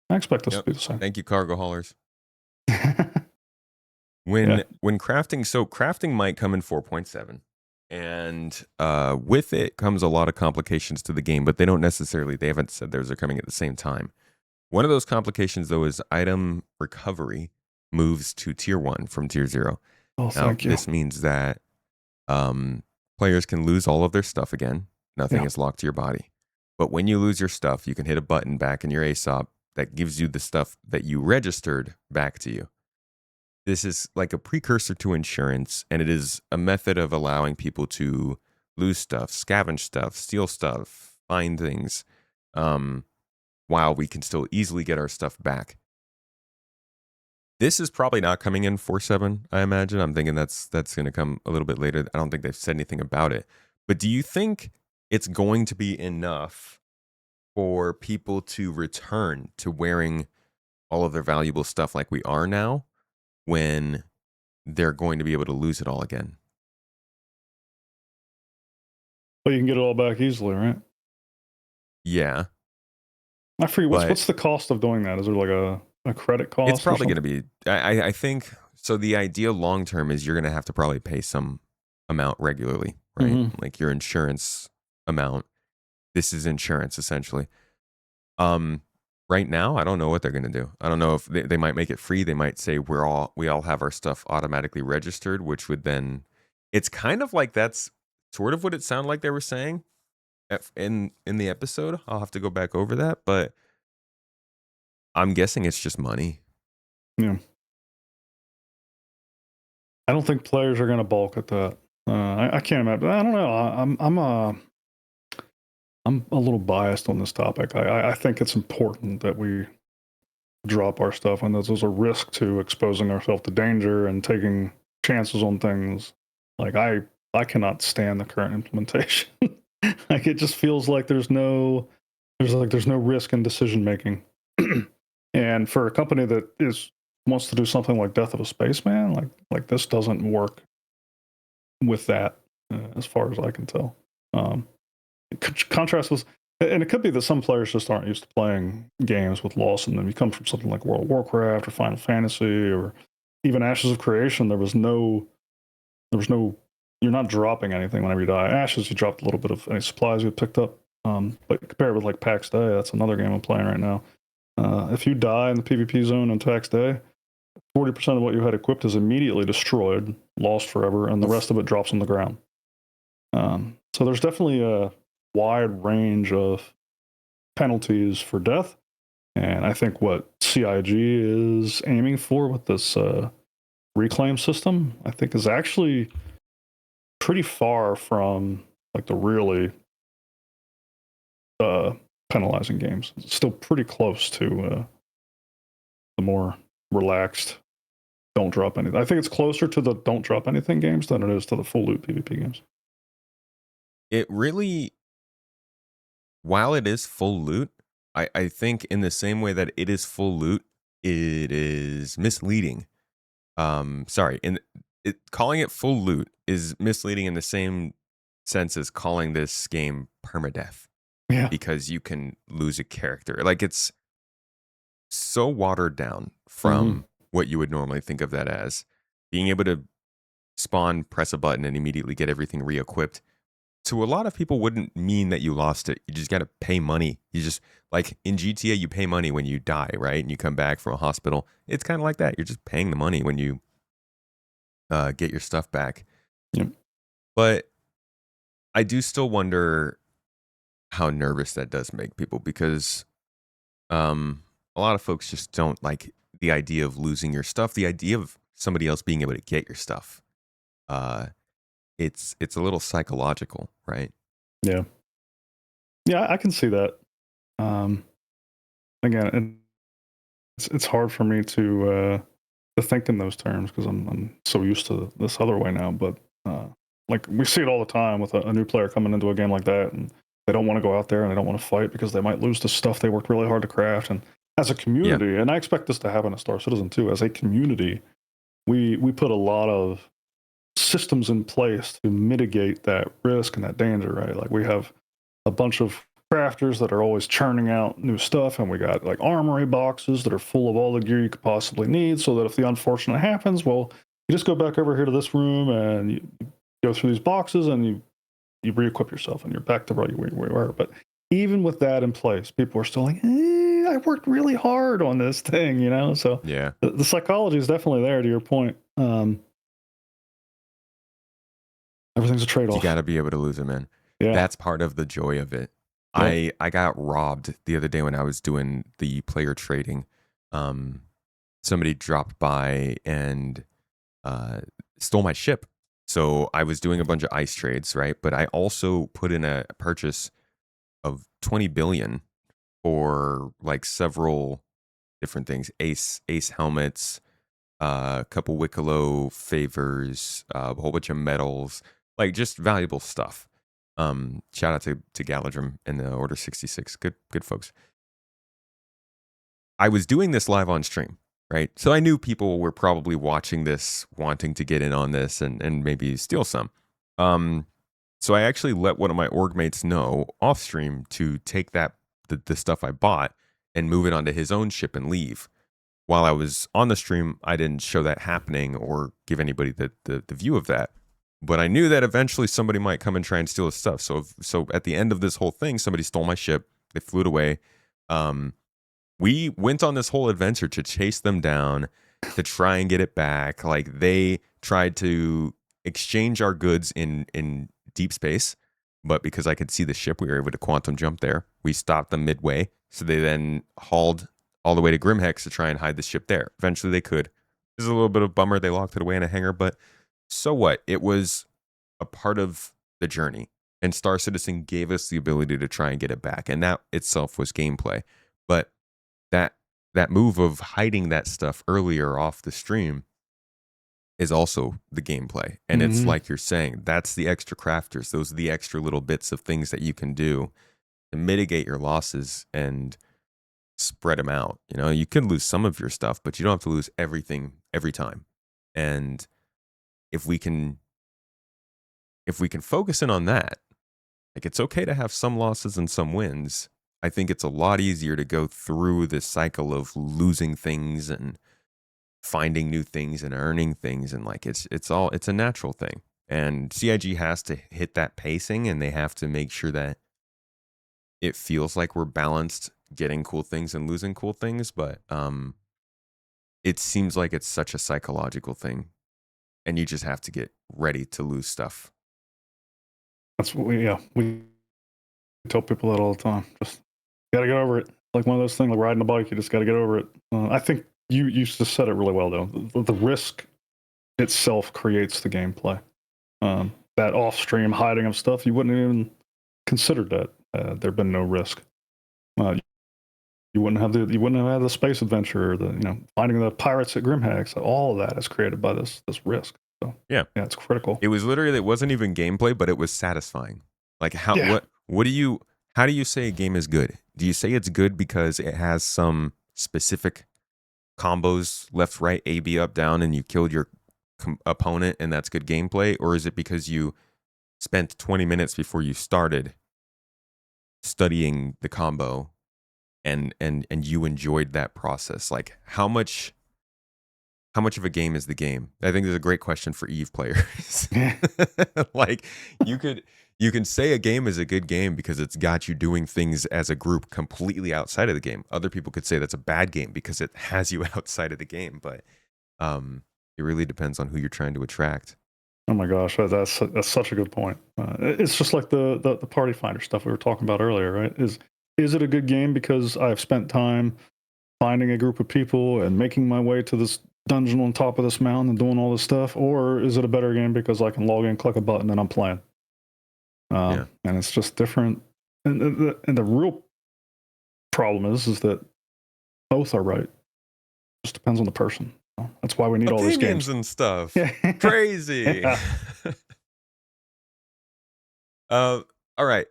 I expect this to be the same. Thank you, cargo haulers. When crafting might come in 4.7, and with it comes a lot of complications to the game, but they haven't said theirs are coming at the same time. One of those complications, though, is item recovery moves to tier 1 from tier 0. Oh, thank you. This means that players can lose all of their stuff again. Nothing is locked to your body. But when you lose your stuff, you can hit a button back in your ASOP that gives you the stuff that you registered back to you. This is like a precursor to insurance, and it is a method of allowing people to lose stuff, scavenge stuff, steal stuff, find things, while we can still easily get our stuff back. This is probably not coming in 4.7, I imagine. I'm thinking that's going to come a little bit later. I don't think they've said anything about it. But do you think it's going to be enough for people to return to wearing all of their valuable stuff like we are now, when they're going to be able to lose it all again? Well, you can get it all back easily, right? Yeah. I forget, what's the cost of doing that? Is there like a credit cost? It's probably going to be, I think, so the idea long term is you're going to have to probably pay some amount regularly, right? Mm-hmm. Like your insurance amount. This is insurance, essentially. Right now, I don't know what they're going to do. I don't know if they might make it free. They might say we all have our stuff automatically registered, which would then, it's kind of like that's sort of what it sounded like they were saying in the episode. I'll have to go back over that, but I'm guessing it's just money. Yeah. I don't think players are going to balk at that. I can't imagine. I don't know. I'm a little biased on this topic. I think it's important that we drop our stuff, and there's a risk to exposing ourselves to danger and taking chances on things. Like I cannot stand the current implementation. Like it just feels like there's no risk in decision making. And for a company that wants to do something like Death of a Spaceman, like this doesn't work with that, as far as I can tell. Contrast with And it could be that some players just aren't used to playing games with loss in them. You come from something like World of Warcraft or Final Fantasy or even Ashes of Creation. There was no, you're not dropping anything whenever you die. Ashes, you dropped a little bit of any supplies you picked up. But compared with like PAX Day, that's another game I'm playing right now. If you die in the PvP zone on PAX Day, 40% of what you had equipped is immediately destroyed, lost forever, and the rest of it drops on the ground. So there's definitely a wide range of penalties for death. And I think what CIG is aiming for with this reclaim system, I think, is actually pretty far from like the really penalizing games. It's still pretty close to the more relaxed don't drop anything. I think it's closer to the don't drop anything games than it is to the full loot PvP games. It really, while it is full loot, I think in the same way that it is full loot, it is misleading. Sorry, calling it full loot is misleading in the same sense as calling this game permadeath, Yeah. because you can lose a character. Like, it's so watered down from what you would normally think of that as. Being able to spawn, press a button, and immediately get everything re-equipped, to a lot of people wouldn't mean that you lost it. You just got to pay money. You just, like in GTA, you pay money when you die, right? And you come back from a hospital. It's kind of like that. You're just paying the money when you get your stuff back. Yep. But I do still wonder how nervous that does make people, because a lot of folks just don't like the idea of losing your stuff, the idea of somebody else being able to get your stuff. It's a little psychological, right? Yeah. Yeah, I can see that. Again, it's hard for me to think in those terms because I'm so used to this other way now. But like we see it all the time with a new player coming into a game like that, and they don't want to go out there and they don't want to fight because they might lose the stuff they worked really hard to craft. And as a community, and I expect this to happen at Star Citizen too, as a community, we put a lot of systems in place to mitigate that risk and that danger, right? Like we have a bunch of crafters that are always churning out new stuff, and we got like armory boxes that are full of all the gear you could possibly need, so that if the unfortunate happens, well, you just go back over here to this room and you go through these boxes and you re-equip yourself and you're back to where you were. But even with that in place, people are still like, I worked really hard on this thing, you know? So Yeah. the psychology is definitely there, to your point. Everything's a trade-off. You got to be able to lose it, man. Yeah. That's part of the joy of it. Yeah. I got robbed the other day when I was doing the player trading. Somebody dropped by and stole my ship. So I was doing a bunch of ice trades, right? But I also put in a purchase of 20 billion for like several different things: ace helmets, a couple Wicklow favors, a whole bunch of medals, like just valuable stuff. Shout out to Galadrim and the Order 66. Good folks. I was doing this live on stream, right? So I knew people were probably watching this, wanting to get in on this and maybe steal some. So I actually let one of my org mates know off stream to take the stuff I bought and move it onto his own ship and leave. While I was on the stream, I didn't show that happening or give anybody the view of that. But I knew that eventually somebody might come and try and steal his stuff. So at the end of this whole thing, somebody stole my ship. They flew it away. We went on this whole adventure to chase them down, to try and get it back. Like, they tried to exchange our goods in deep space, but because I could see the ship, we were able to quantum jump there. We stopped them midway, so they then hauled all the way to Grimhex to try and hide the ship there. Eventually they could. This is a little bit of a bummer. They locked it away in a hangar, but so what? It was a part of the journey, and Star Citizen gave us the ability to try and get it back, and that itself was gameplay. But that move of hiding that stuff earlier off the stream is also the gameplay. And it's like you're saying, that's the extra crafters. Those are the extra little bits of things that you can do to mitigate your losses and spread them out. You know, you can lose some of your stuff, but you don't have to lose everything every time. And if we can focus in on that, Like, it's okay to have some losses and some wins. I think it's a lot easier to go through this cycle of losing things and finding new things and earning things, and like it's a natural thing. And CIG has to hit that pacing, and they have to make sure that it feels like we're balanced, getting cool things and losing cool things. But it seems like it's such a psychological thing, and you just have to get ready to lose stuff. That's what we tell people that all the time. Just gotta get over it. Like one of those things, like riding a bike, you just gotta get over it. I think you just said it really well, though. The risk itself creates the gameplay. That off-stream hiding of stuff, you wouldn't even considered that. There'd been no risk. You wouldn't have had the space adventure, finding the pirates at Grimhags. All of that is created by this risk. So Yeah, it's critical. it was literally, it wasn't even gameplay, but it was satisfying. Like how do you say a game is good? Do you say it's good because it has some specific combos, left, right, A, B, up, down, and you killed your opponent and that's good gameplay? Or is it because you spent 20 minutes before you started studying the combo and you enjoyed that process? Like how much of a game is the game? I think there's a great question for Eve players. Like you can say a game is a good game because it's got you doing things as a group completely outside of the game. Other people could say that's a bad game because it has you outside of the game, but it really depends on who you're trying to attract. Oh my gosh, that's such a good point. It's just like the party finder stuff we were talking about earlier, right? Is it a good game because I've spent time finding a group of people and making my way to this dungeon on top of this mountain and doing all this stuff, or is it a better game because I can log in, click a button, and I'm playing? And it's just different. And the real problem is that both are right. It just depends on the person. That's why we need all these games and stuff. Crazy. Yeah. All right.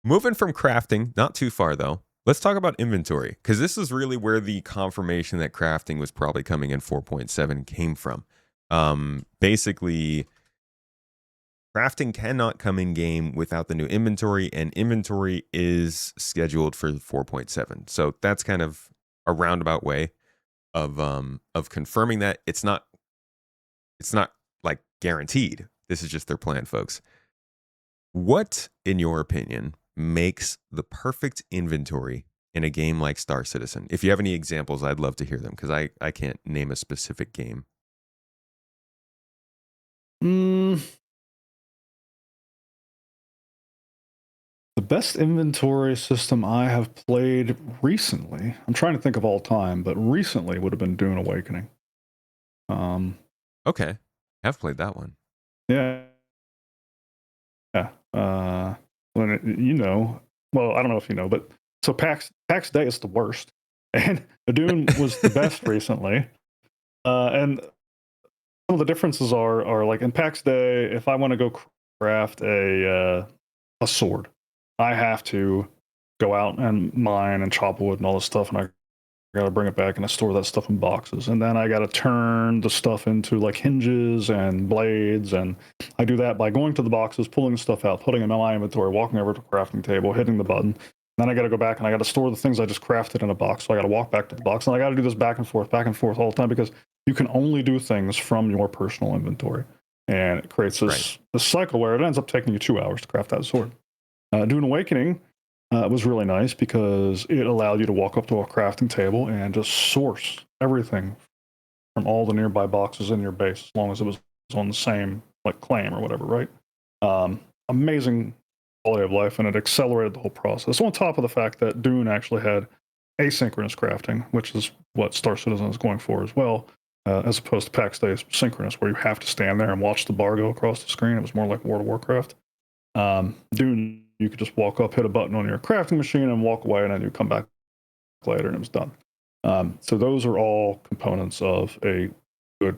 Moving from crafting, not too far though. Let's talk about inventory, because this is really where the confirmation that crafting was probably coming in 4.7 came from. Basically, crafting cannot come in game without the new inventory, and inventory is scheduled for 4.7. So that's kind of a roundabout way of confirming that it's not like guaranteed. This is just their plan, folks. What, in your opinion, makes the perfect inventory in a game like Star Citizen? If you have any examples, I'd love to hear them, because I can't name a specific game. The best inventory system I have played recently, I'm trying to think of all time, but recently would have been Dune Awakening. Okay. I've played that one. Yeah. Yeah. Well, I don't know if you know, but so PAX Day is the worst, and Dune was the best recently. And some of the differences are like in PAX Day, if I want to go craft a sword, I have to go out and mine and chop wood and all this stuff, and I got to bring it back and I store that stuff in boxes, and then I got to turn the stuff into like hinges and blades, and I do that by going to the boxes, pulling the stuff out, putting it in my inventory, walking over to the crafting table, hitting the button. Then I got to go back and I got to store the things I just crafted in a box. So I got to walk back to the box, and I got to do this back and forth all the time, because you can only do things from your personal inventory, and it creates this cycle where it ends up taking you 2 hours to craft that sword. Dune Awakening was really nice because it allowed you to walk up to a crafting table and just source everything from all the nearby boxes in your base, as long as it was on the same like claim or whatever, right? Amazing quality of life, and it accelerated the whole process. On top of the fact that Dune actually had asynchronous crafting, which is what Star Citizen is going for as well, as opposed to PAX Day synchronous, where you have to stand there and watch the bar go across the screen. It was more like World of Warcraft. Dune, you could just walk up, hit a button on your crafting machine, and walk away, and then you come back later, and it was done. So those are all components of a good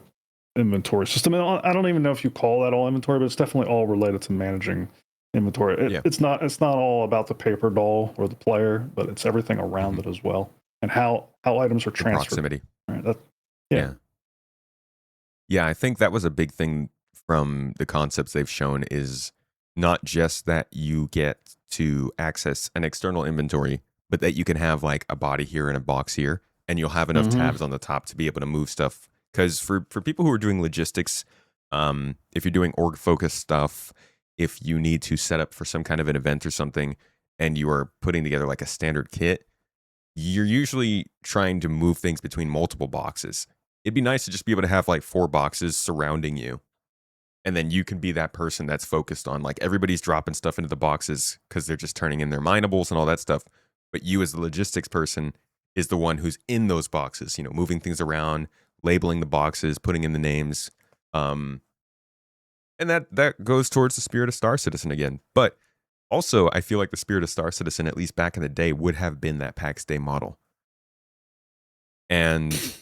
inventory system. And I don't even know if you call that all inventory, but it's definitely all related to managing inventory. It's not all about the paper doll or the player, but it's everything around it as well, and how items are transferred. Proximity. Right? Yeah, I think that was a big thing from the concepts they've shown is not just that you get to access an external inventory, but that you can have like a body here and a box here, and you'll have enough Mm-hmm. tabs on the top to be able to move stuff. Because for people who are doing logistics, if you're doing org focused stuff, if you need to set up for some kind of an event or something, and you are putting together like a standard kit, you're usually trying to move things between multiple boxes. It'd be nice to just be able to have like 4 boxes surrounding you, and then you can be that person that's focused on like everybody's dropping stuff into the boxes because they're just turning in their minables and all that stuff. But you as the logistics person is the one who's in those boxes, moving things around, labeling the boxes, putting in the names. Um, and that goes towards the spirit of Star Citizen again. But also, I feel like the spirit of Star Citizen, at least back in the day, would have been that PAX Day model. And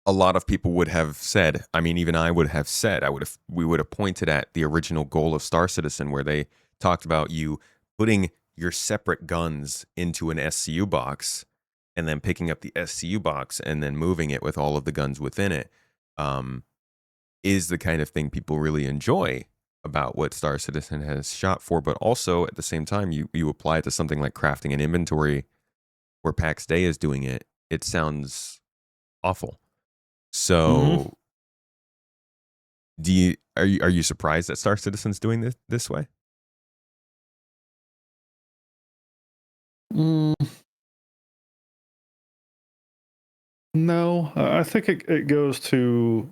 a lot of people would have said, I mean, even I would have said, we would have pointed at the original goal of Star Citizen, where they talked about you putting your separate guns into an SCU box and then picking up the SCU box and then moving it with all of the guns within it, is the kind of thing people really enjoy about what Star Citizen has shot for. But also at the same time, you apply it to something like crafting an inventory where PAX Day is doing it. It sounds awful. Mm-hmm. So, are you surprised that Star Citizen's doing this way? Mm, no, I think it goes to,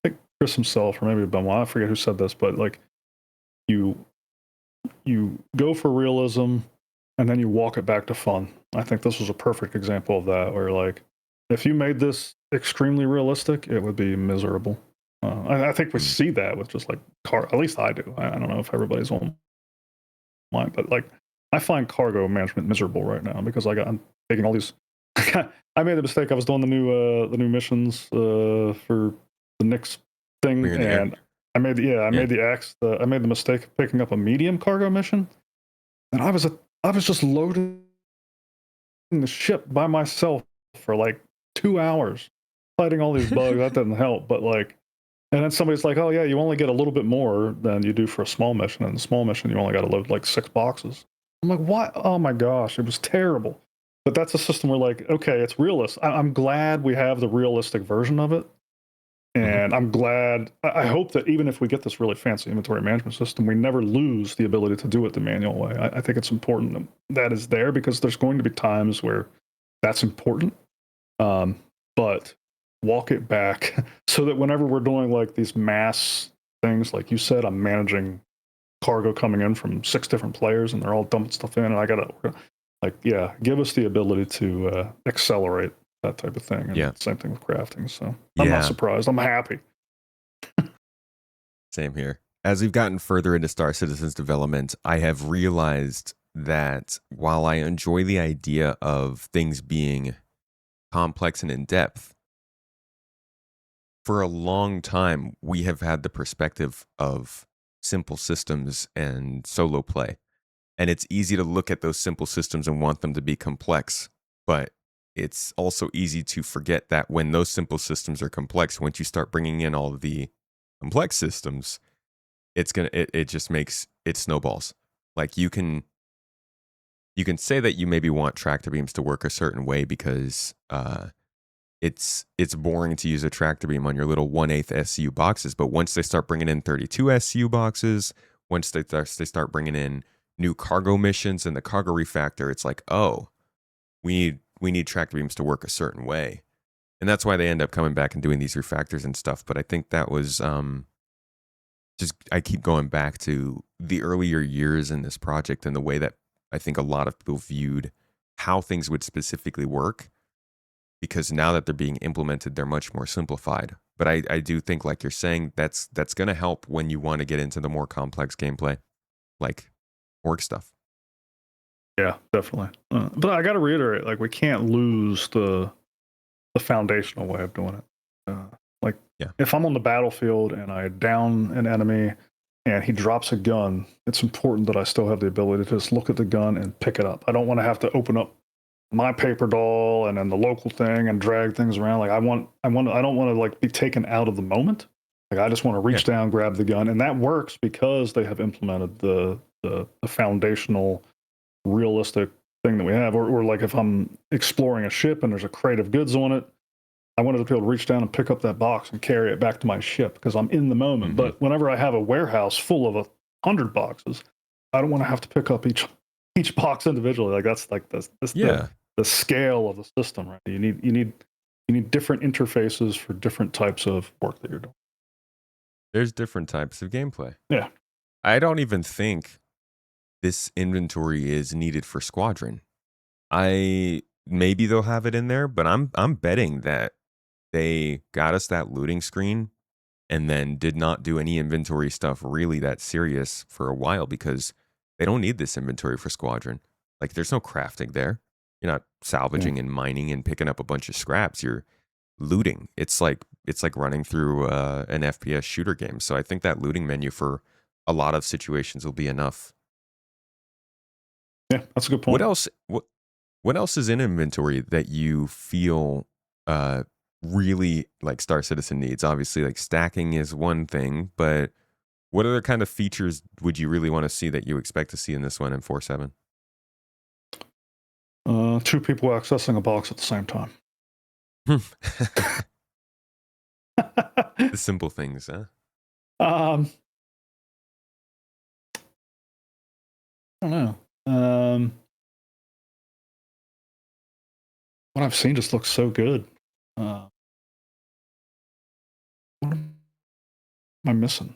I think Chris himself, or maybe Benoit, I forget who said this, but like you go for realism and then you walk it back to fun. I think this was a perfect example of that, where like if you made this extremely realistic, it would be miserable. I think we Mm. see that with just like at least I do. I don't know if everybody's on mine, but like I find cargo management miserable right now because I'm taking all these. I made the mistake. I was doing the new missions for the next When thing, you're in the air? and I Yeah. made I made the mistake of picking up a medium cargo mission, and I was just loading the ship by myself for like 2 hours, fighting all these bugs. That didn't help, but like, and then somebody's like, "Oh yeah, you only get a little bit more than you do for a small mission, and the small mission you only got to load like 6 boxes." I'm like, "What? Oh my gosh, it was terrible." But that's a system where like, okay, it's realist. I'm glad we have the realistic version of it. Hmm. And I'm glad, I hope that even if we get this really fancy inventory management system, we never lose the ability to do it the manual way. I think it's important that that is there because there's going to be times where that's important. Um, but walk it back so that whenever we're doing like these mass things, like you said, I'm managing cargo coming in from 6 different players and they're all dumping stuff in, and I gotta like, yeah, give us the ability to accelerate that type of thing. And Yeah. same thing with crafting. So I'm not Yeah. surprised. I'm happy. Same here. As we've gotten further into Star Citizen's development, I have realized that while I enjoy the idea of things being complex and in depth, for a long time we have had the perspective of simple systems and solo play. And it's easy to look at those simple systems and want them to be complex. But it's also easy to forget that when those simple systems are complex, once you start bringing in all of the complex systems, it just makes it snowballs. Like you can say that you maybe want tractor beams to work a certain way because it's boring to use a tractor beam on your little 1/8 SCU boxes. But once they start bringing in 32 SCU boxes, once they start bringing in new cargo missions and the cargo refactor, it's like, oh, we need tractor beams to work a certain way, and that's why they end up coming back and doing these refactors and stuff. But I think that was just I keep going back to the earlier years in this project and the way that I think a lot of people viewed how things would specifically work, because now that they're being implemented, they're much more simplified. But I do think, like you're saying, that's going to help when you want to get into the more complex gameplay, like org stuff. Yeah, definitely. But I got to reiterate, like we can't lose the foundational way of doing it. Like Yeah. if I'm on the battlefield and I down an enemy and he drops a gun, it's important that I still have the ability to just look at the gun and pick it up. I don't want to have to open up my paper doll and then the local thing and drag things around. Like I don't want to like be taken out of the moment. Like I just want to reach down, grab the gun, and that works because they have implemented the foundational, realistic thing that we have. Or like if I'm exploring a ship and there's a crate of goods on it, I wanted to be able to reach down and pick up that box and carry it back to my ship because I'm in the moment. Mm-hmm. But whenever I have a warehouse full of 100 boxes, I don't want to have to pick up each box individually. Like that's like the scale of the system, right? You need different interfaces for different types of work that you're doing. There's different types of gameplay. Yeah. I don't even think this inventory is needed for Squadron. Maybe they'll have it in there, but I'm betting that they got us that looting screen and then did not do any inventory stuff really that serious for a while because they don't need this inventory for Squadron. Like there's no crafting there. You're not salvaging and mining and picking up a bunch of scraps. You're looting. It's like running through an FPS shooter game. So I think that looting menu for a lot of situations will be enough. Yeah, that's a good point. What else is in inventory that you feel really like Star Citizen needs? Obviously, like stacking is one thing, but what other kind of features would you really want to see that you expect to see in this one in 4.7? 2 people accessing a box at the same time. The simple things, huh? I don't know. What I've seen just looks so good. What am I missing?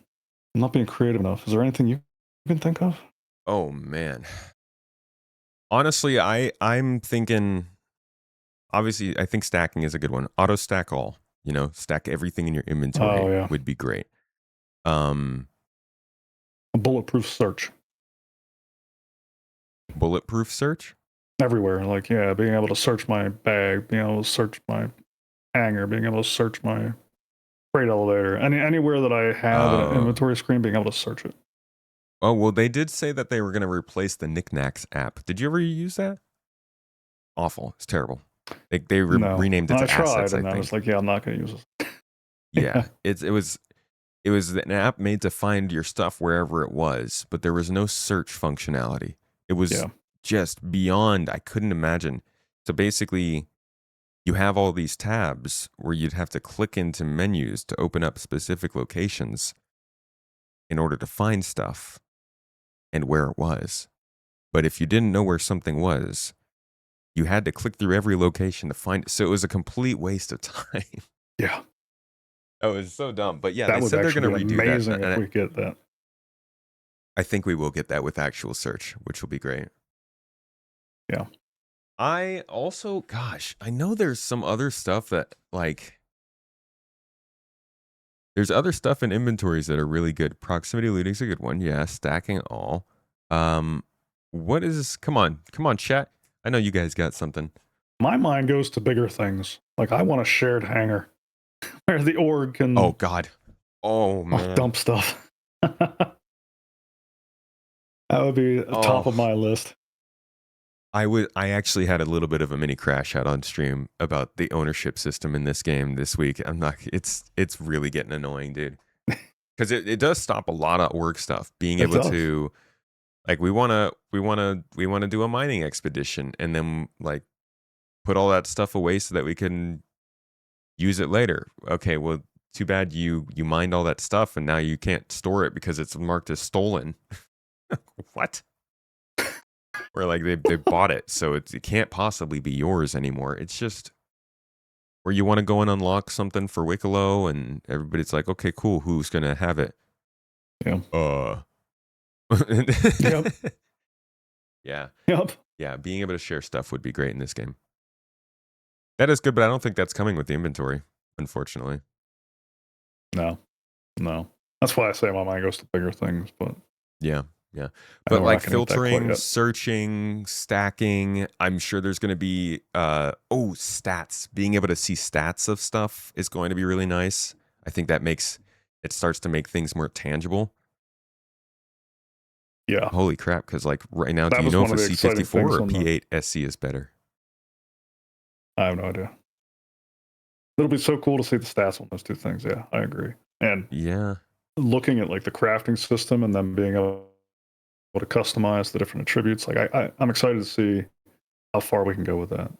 I'm not being creative enough. Is there anything you can think of? Oh man. Honestly, I'm thinking obviously I think stacking is a good one. Auto stack all, stack everything in your inventory would be great. A bulletproof search. Bulletproof search? Everywhere. Like, yeah, being able to search my bag, being able to search my hanger, being able to search my freight elevator. Anywhere that I have an inventory screen, being able to search it. Oh, well, they did say that they were going to replace the Knickknacks app. Did you ever use that? Awful. It's terrible. They renamed it to Assets, I think. I was like, yeah, I'm not going to use this. Yeah. It was an app made to find your stuff wherever it was, but there was no search functionality. It was just beyond, I couldn't imagine. So basically, you have all these tabs where you'd have to click into menus to open up specific locations in order to find stuff and where it was. But if you didn't know where something was, you had to click through every location to find it. So it was a complete waste of time. Yeah. That was so dumb. But yeah, that they said they're going to redo that. Amazing if we get that. I think we will get that with actual search, which will be great. Yeah. I also, gosh, I know there's some other stuff that there's other stuff in inventories that are really good. Proximity looting is a good one. Yeah. Stacking all. What is, come on, chat. I know you guys got something. My mind goes to bigger things. Like I want a shared hangar where the org can. Oh God. Oh man. Dump stuff. That would be top of my list. I actually had a little bit of a mini crash out on stream about the ownership system in this game this week. It's really getting annoying, dude. Because it does stop a lot of org stuff. Being able to, like, we wanna do a mining expedition and then like put all that stuff away so that we can use it later. Okay, well, too bad you mined all that stuff and now you can't store it because it's marked as stolen. What? Or like they bought it, so it can't possibly be yours anymore. It's just where you want to go and unlock something for Wicklow, and everybody's like, okay, cool, who's gonna have it? Yeah. Yep. Yeah. Yep. Yeah. Being able to share stuff would be great in this game. That is good, but I don't think that's coming with the inventory, unfortunately. No. That's why I say my mind goes to bigger things, but yeah. But like filtering, searching, stacking, I'm sure there's going to be stats. Being able to see stats of stuff is going to be really nice. I think that starts to make things more tangible. Yeah. Holy crap, because like right now, do you know if a C54 or P8 SC is better? I have no idea. It'll be so cool to see the stats on those two things. Yeah, I agree. And Yeah. looking at like the crafting system and then being able to customize the different attributes, like I'm excited to see how far we can go with that.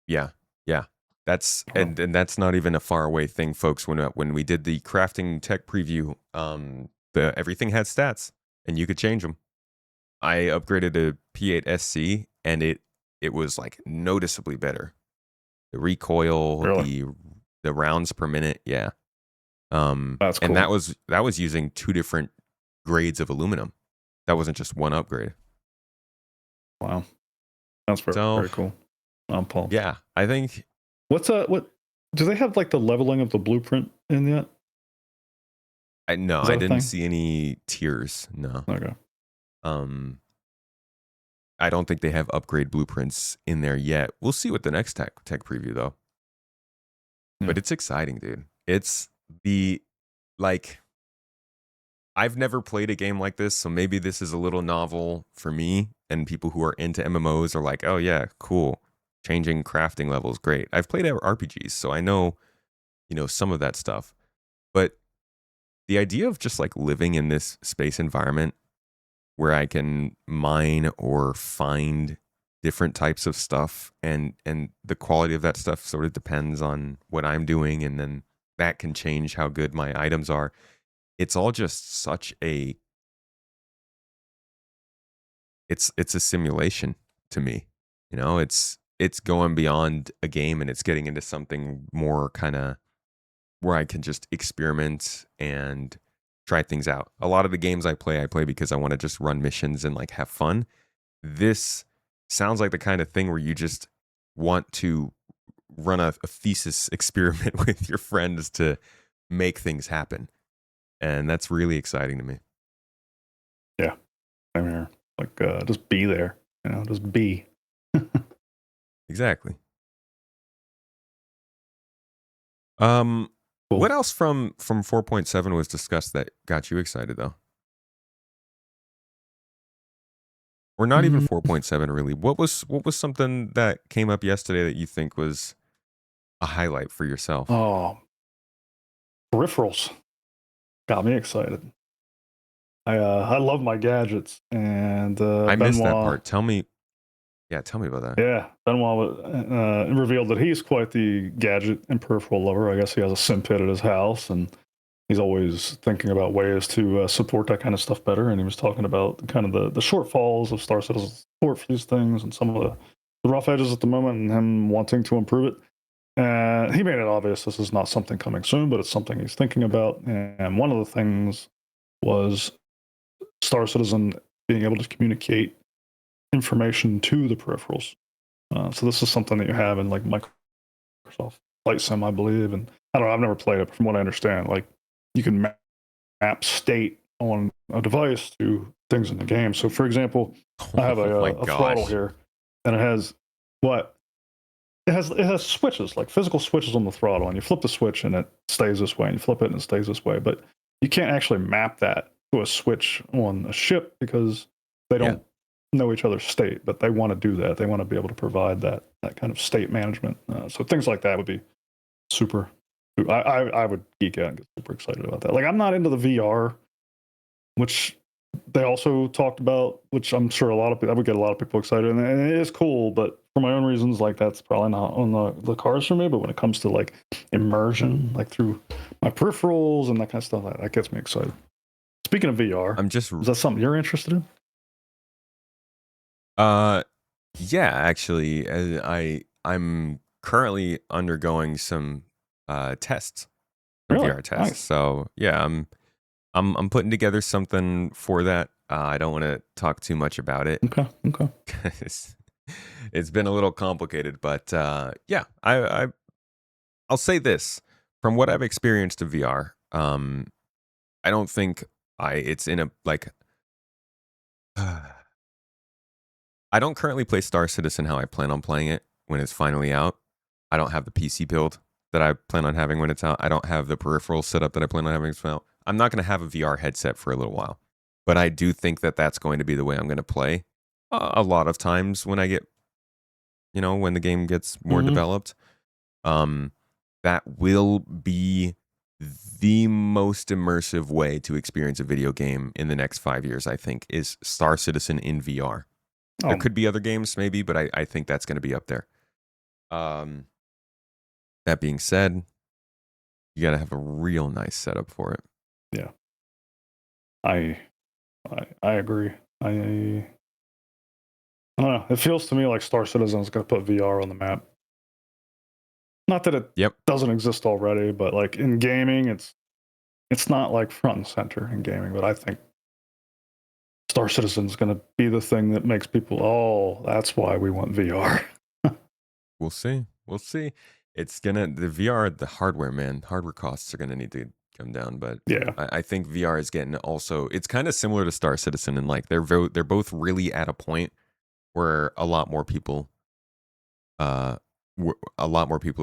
Yeah. Yeah. That's Well, and that's not even a far away thing, folks. When we did the crafting tech preview, the everything had stats and you could change them. I upgraded to P8 SC and it was like noticeably better. The recoil, really, the rounds per minute, yeah. that's And cool. that was using two different grades of aluminum. That wasn't just one upgrade. Wow, that's very, So very cool. I'm pumped. yeah, I think What do they have like the leveling of the blueprint in yet? Is I that a didn't thing? see any tiers. No. Okay. Um, I don't think they have upgrade blueprints in there yet. We'll see with the next tech preview though. Yeah. But it's exciting, dude. It's the like I've never played a game like this, so maybe this is a little novel for me and people who are into MMOs are like, "Oh yeah, cool. Changing crafting levels, great." I've played RPGs, so I know, some of that stuff. But the idea of just like living in this space environment where I can mine or find different types of stuff and the quality of that stuff sort of depends on what I'm doing and then that can change how good my items are. It's all just such a it's a simulation to me. It's going beyond a game and it's getting into something more kind of where I can just experiment and try things out. A lot of the games I play because I want to just run missions and like have fun. This sounds like the kind of thing where you just want to run a thesis experiment with your friends to make things happen. And that's really exciting to me. Yeah. I'm here. Like, just be there. Just be. Exactly. Um, what Cool. else from 4.7 was discussed that got you excited though? Or not even Mm, 4.7 really. What was something that came up yesterday that you think was a highlight for yourself? oh, peripherals got me excited. I love my gadgets, and I missed that Benoit. part. Tell me about that. Yeah, Benoit revealed that he's quite the gadget and peripheral lover. I guess he has a sim pit at his house, and he's always thinking about ways to support that kind of stuff better. And he was talking about kind of the shortfalls of Star Citizen's support for these things and some of the rough edges at the moment, and him wanting to improve it. He made it obvious this is not something coming soon, but it's something he's thinking about. And one of the things was Star Citizen being able to communicate information to the peripherals. So this is something that you have in like Microsoft Flight Sim, I believe. And I don't know, I've never played it, but from what I understand, like you can map state on a device to things in the game. So for example, I have Oh my a throttle gosh. here, and it has what it has switches, like physical switches on the throttle, and you flip the switch and it stays this way, and you flip it and it stays this way. But you can't actually map that to a switch on a ship because they Yeah. don't know each other's state. But they want to do that. They want to be able to provide that kind of state management. So things like that would be super. I would geek out and get super excited about that. Like I'm not into the VR, which they also talked about, which I'm sure a lot of people, that would get a lot of people excited, and it is cool. But for my own reasons, like that's probably not on the cards for me. But when it comes to like immersion, like through my peripherals and that kind of stuff, that gets me excited. Speaking of VR, I'm just is that something you're interested in? uh yeah, actually I'm currently undergoing some tests, some Really VR tests. nice. So, yeah, I'm putting together something for that. I don't want to talk too much about it. Okay, okay. it's, it's been a little complicated, but yeah, I'll say this from what I've experienced of VR. I don't think it's in a like. I don't currently play Star Citizen how I plan on playing it when it's finally out. I don't have the PC build that I plan on having when it's out. I don't have the peripheral setup that I plan on having when it's out. I'm not going to have a VR headset for a little while, but I do think that that's going to be the way I'm going to play a lot of times when I get, when the game gets more Mm-hmm. developed. Um, that will be the most immersive way to experience a video game in the next 5 years, I think, is Star Citizen in VR. There Oh, could be other games, maybe, but I think that's going to be up there. Um, that being said, you got to have a real nice setup for it. yeah. I agree. I don't know. It feels to me like Star Citizen is going to put VR on the map. Not that it Yep. doesn't exist already, but like in gaming, it's not like front and center in gaming. But I think Star Citizen is going to be the thing that makes people, oh, that's why we want VR. We'll see. We'll see. It's gonna the VR, the hardware, man. Hardware costs are gonna need to come down, but Yeah. I think VR is getting also. It's kind of similar to Star Citizen, and like they're both really at a point where uh, a lot more people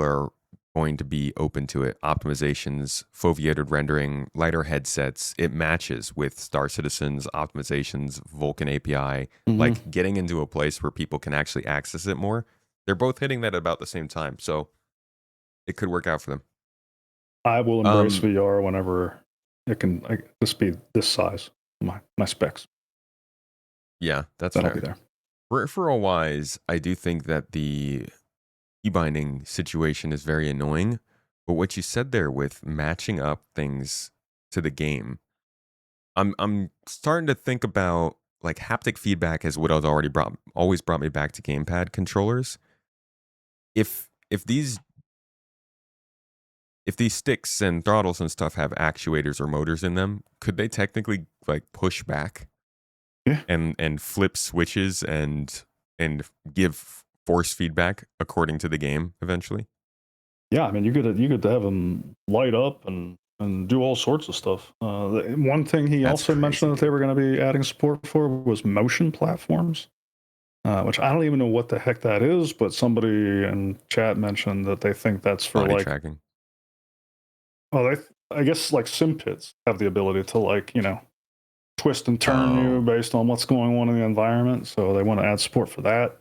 are going to be open to it. Optimizations, foveated rendering, lighter headsets. It matches with Star Citizen's optimizations, Vulkan API. Like getting into a place where people can actually access it more. They're both hitting that at about the same time, so it could work out for them. I will embrace VR whenever it can just be this size. My specs. Yeah, that's Then I'll fair. be there. Peripheral wise, I do think that the key binding situation is very annoying. But what you said there with matching up things to the game, I'm starting to think about like haptic feedback as what has always brought me back to gamepad controllers. If these sticks and throttles and stuff have actuators or motors in them, could they technically like push back Yeah. and flip switches and give force feedback according to the game eventually? Yeah, I mean, you could have them light up and do all sorts of stuff. One thing he That's also crazy, mentioned that they dude. were going to be adding support for was motion platforms, which I don't even know what the heck that is. But somebody in chat mentioned that they think that's for Body like, tracking. well, I guess like sim pits have the ability to like twist and turn you Oh, based on what's going on in the environment. So they want to add support for that. Um,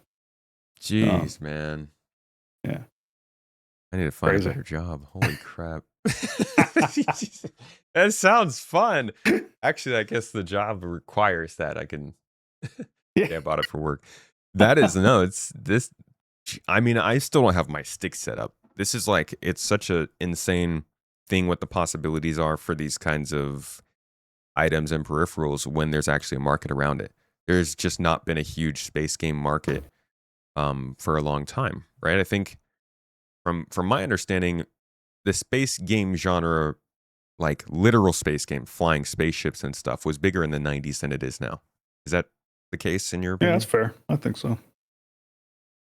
jeez, man. yeah, I need to find a crazy. better job. Holy crap. That sounds fun. Actually, I guess the job requires that. I can Yeah. say about it for work. That is no, it's this. I mean, I still don't have my stick set up. This is like it's such a insane thing what the possibilities are for these kinds of items and peripherals when there's actually a market around it. There's just not been a huge space game market for a long time, right? I think from my understanding, the space game genre, like literal space game, flying spaceships and stuff, was bigger in the 90s than it is now. Is that the case in your Yeah, that's opinion? fair. I think so.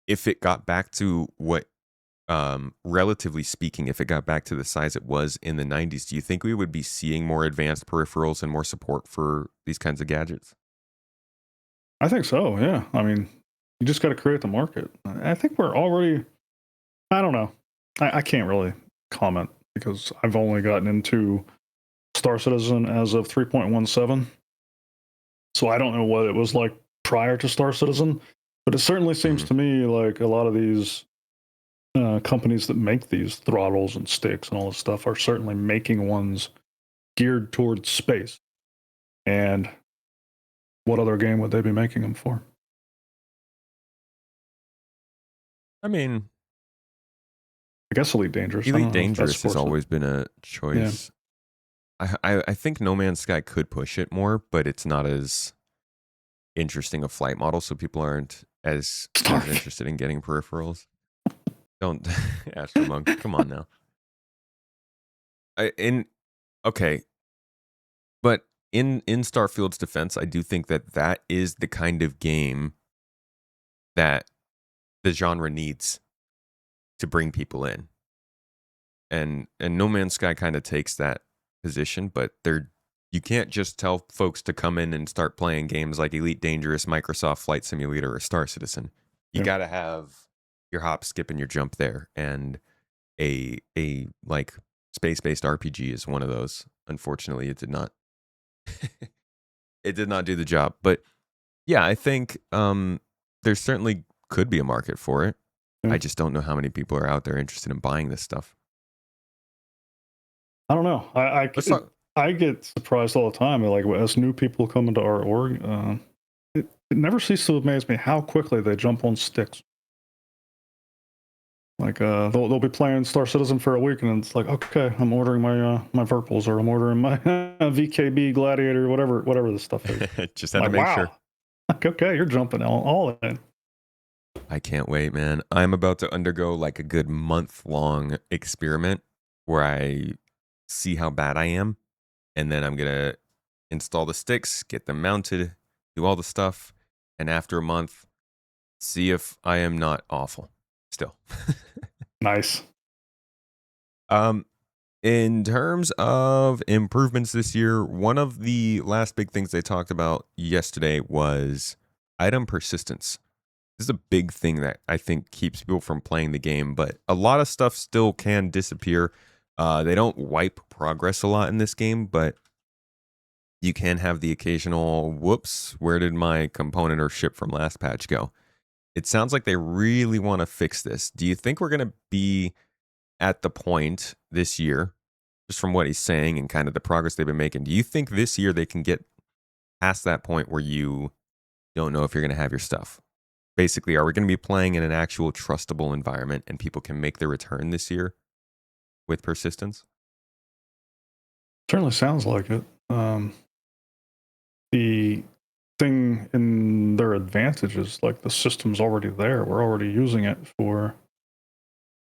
If it got back to what, relatively speaking, if it got back to the size it was in the 90s, do you think we would be seeing more advanced peripherals and more support for these kinds of gadgets? I think so. Yeah. I mean, you just got to create the market. I think we're already. I don't know. I can't really comment because I've only gotten into Star Citizen as of 3.17, so I don't know what it was like prior to Star Citizen. But it certainly seems Mhm. to me like a lot of these companies that make these throttles and sticks and all this stuff are certainly making ones geared towards space. And what other game would they be making them for? I mean, I guess Elite Dangerous. I Elite don't know if that Dangerous has supports it. always been a Yeah. choice. I think No Man's Sky could push it more, but it's not as interesting a flight model, so people aren't as Starfield. interested in getting peripherals. Don't Astro Monk, come on now. I in okay, but in Starfield's defense, I do think that that is the kind of game that the genre needs to bring people in. And No Man's Sky kind of takes that position, but they're you can't just tell folks to come in and start playing games like Elite Dangerous, Microsoft Flight Simulator, or Star Citizen. You Yeah. got to have your hop, skip, and your jump there, and a like space based RPG is one of those. Unfortunately, it did not it did not do the job. But yeah, I think there certainly could be a market for it. Yeah. I just don't know how many people are out there interested in buying this stuff. I don't know. Let's talk. I get surprised all the time. Like as new people come into our org, it never ceases to amaze me how quickly they jump on sticks. Like they'll be playing Star Citizen for a week, and it's like, okay, I'm ordering my Purples, or I'm ordering my VKB Gladiator, whatever the stuff is. Just had to Like, make wow. sure. Like, okay, you're jumping all in. I can't wait, man. I'm about to undergo like a good month-long experiment where I see how bad I am, and then I'm gonna install the sticks, get them mounted, do all the stuff, and after a month, see if I am not awful still. Nice. In terms of improvements this year, one of the last big things they talked about yesterday was item persistence. This is a big thing that I think keeps people from playing the game, but a lot of stuff still can disappear. They don't wipe progress a lot in this game, but you can have the occasional, whoops, where did my component or ship from last patch go? It sounds like they really want to fix this. Do you think we're going to be at the point this year, just from what he's saying and kind of the progress they've been making? Do you think this year they can get past that point where you don't know if you're going to have your stuff? Basically, are we going to be playing in an actual trustable environment and people can make their return this year with persistence? Certainly sounds like it. The thing in their advantage is like the system's already there. We're already using it for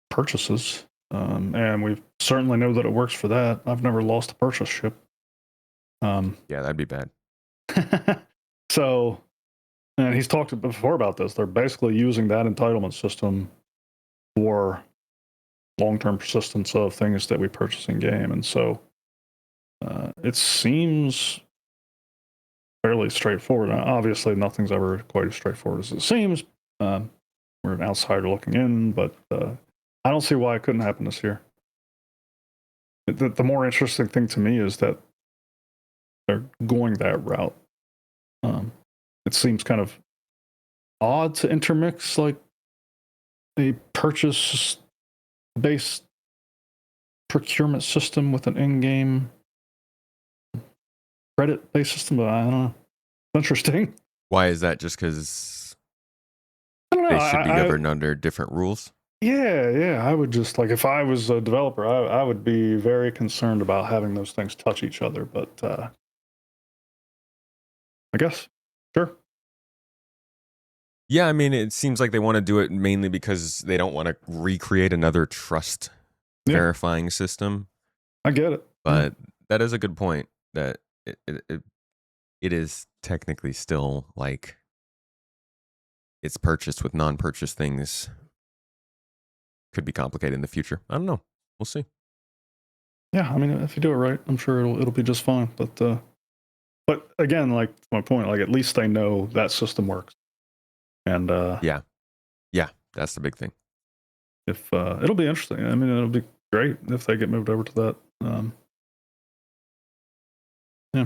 purchases. And we certainly know that it works for that. I've never lost a purchase ship. Yeah, that'd be bad. So, and he's talked before about this. They're basically using that entitlement system for long-term persistence of things that we purchase in game. And so it seems fairly straightforward. Now, obviously, nothing's ever quite as straightforward as it seems. We're an outsider looking in, but I don't see why it couldn't happen this year. The more interesting thing to me is that they're going that route. It seems kind of odd to intermix like a purchase-based procurement system with an in-game credit-based system, but I don't know. Interesting. Why is that? Just because I don't know. they should be governed under different rules? Yeah. I would just like if I was a developer, I would be very concerned about having those things touch each other. But I guess sure. Yeah, I mean, it seems like they want to do it mainly because they don't want to recreate another trust verifying system. I get it. But that is a good point that it is technically still like it's purchased with non-purchased things. Could be complicated in the future. I don't know. We'll see. Yeah, I mean, if you do it right, I'm sure it'll be just fine. But again, like my point, like at least they know that system works. And yeah, that's the big thing. If it'll be interesting. I mean, it'll be great if they get moved over to that. Yeah,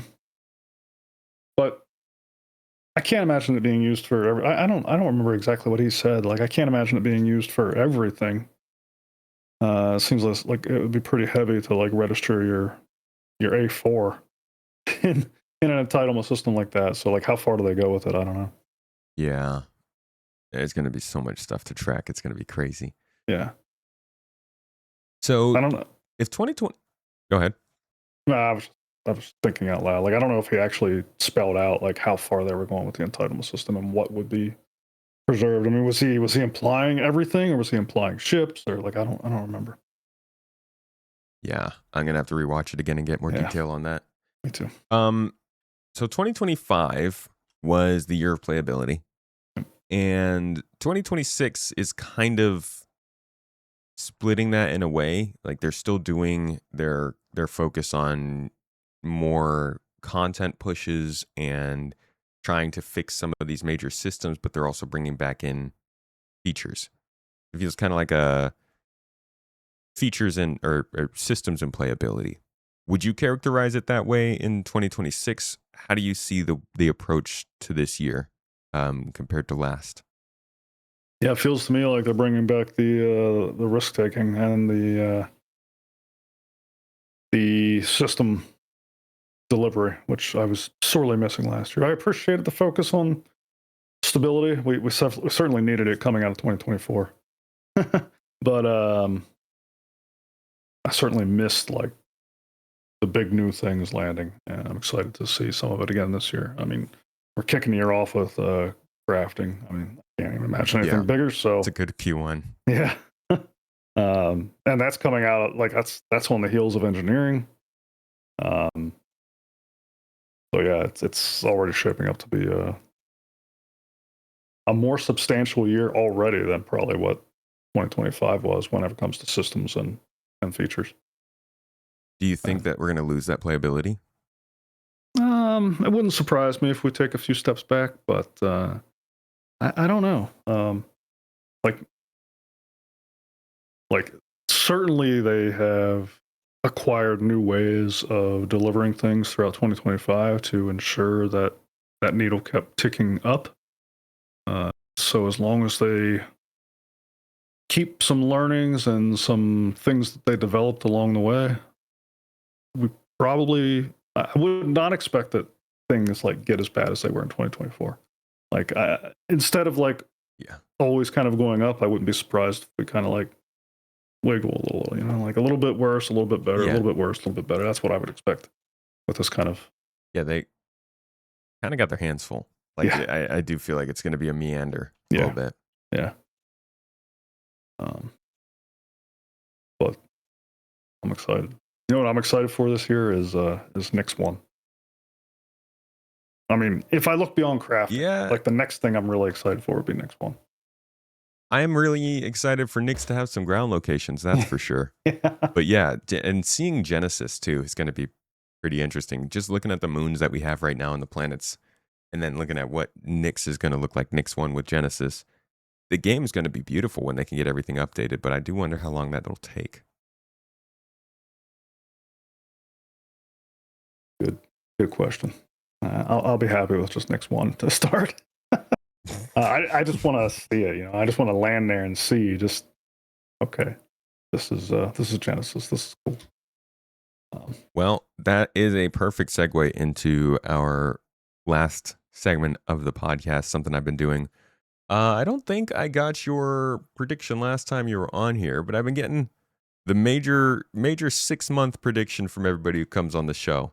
but I can't imagine it being used for. I don't remember exactly what he said. Like, I can't imagine it being used for everything. It seems like it would be pretty heavy to like register your A4 in an entitlement system like that. So, like, how far do they go with it? I don't know. Yeah, there's going to be so much stuff to track. It's going to be crazy. Yeah. So I don't know if 2020. Go ahead. No, I was thinking out loud. Like, I don't know if he actually spelled out like how far they were going with the entitlement system and what would be preserved. I mean, was he implying everything, or was he implying ships, or like I don't remember. Yeah, I'm gonna have to rewatch it again and get more detail on that. Me too. So 2025 was the year of playability, and 2026 is kind of splitting that in a way. Like they're still doing their focus on more content pushes and trying to fix some of these major systems, but they're also bringing back in features. It feels kind of like a features and or systems and playability. Would you characterize it that way in 2026? How do you see the approach to this year compared to last? Yeah, it feels to me like they're bringing back the risk taking and the the system delivery, which I was sorely missing last year. I appreciated the focus on stability. We certainly needed it coming out of 2024, but I certainly missed like the big new things landing, and I'm excited to see some of it again this year. I mean, we're kicking the year off with crafting. I mean, I can't even imagine anything bigger. So it's a good Q1. Yeah. And that's coming out like that's on the heels of engineering. So yeah, it's already shaping up to be a more substantial year already than probably what 2025 was whenever it comes to systems and features. Do you think that we're going to lose that playability? It wouldn't surprise me if we take a few steps back, but I don't know. Like certainly they have acquired new ways of delivering things throughout 2025 to ensure that that needle kept ticking up. So as long as they keep some learnings and some things that they developed along the way, we probably I would not expect that things like get as bad as they were in 2024. Like instead of like always kind of going up, I wouldn't be surprised if we kind of like wiggle a little, like a little bit worse, a little bit better, a little bit worse, a little bit better. That's what I would expect with this kind of. Yeah, they kind of got their hands full. Like I do feel like it's going to be a meander a little bit. Yeah. But I'm excited. You know what I'm excited for this year is Nix 1. I mean, if I look beyond crafting, like the next thing I'm really excited for would be Nix 1. I am really excited for Nix to have some ground locations, that's for sure. But yeah, and seeing Genesis too is going to be pretty interesting. Just looking at the moons that we have right now and the planets, and then looking at what Nix is going to look like, Nix 1 with Genesis. The game is going to be beautiful when they can get everything updated, but I do wonder how long that'll take. Good question. I'll be happy with just Nix 1 to start. I just want to see it, I just want to land there and see just okay. This is Genesis. This is cool. Well, that is a perfect segue into our last segment of the podcast, something I've been doing. I don't think I got your prediction last time you were on here, but I've been getting the major 6-month prediction from everybody who comes on the show.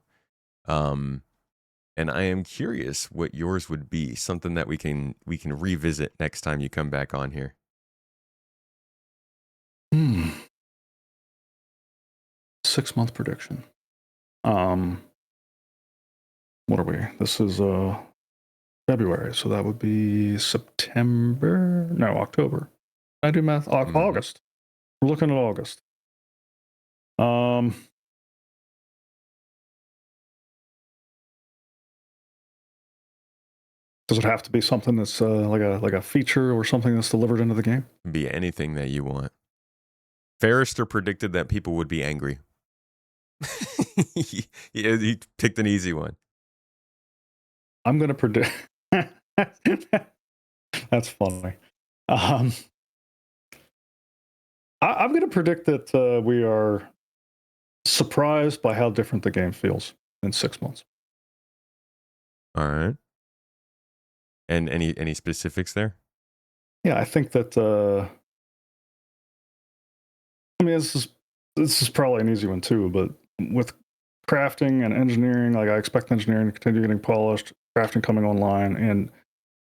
And I am curious what yours would be, something that we can revisit next time you come back on here. 6-month prediction. What are we? This is February, so that would be September. No, October. I do math. August. We're looking at August. Does it have to be something that's like a feature or something that's delivered into the game? Be anything that you want. Forrester predicted that people would be angry. He picked an easy one. I'm going to predict. That's funny. I'm going to predict that we are surprised by how different the game feels in 6 months. All right. And any specifics there? Yeah, I think that. I mean, this is probably an easy one too, but with crafting and engineering, like I expect engineering to continue getting polished, crafting coming online, and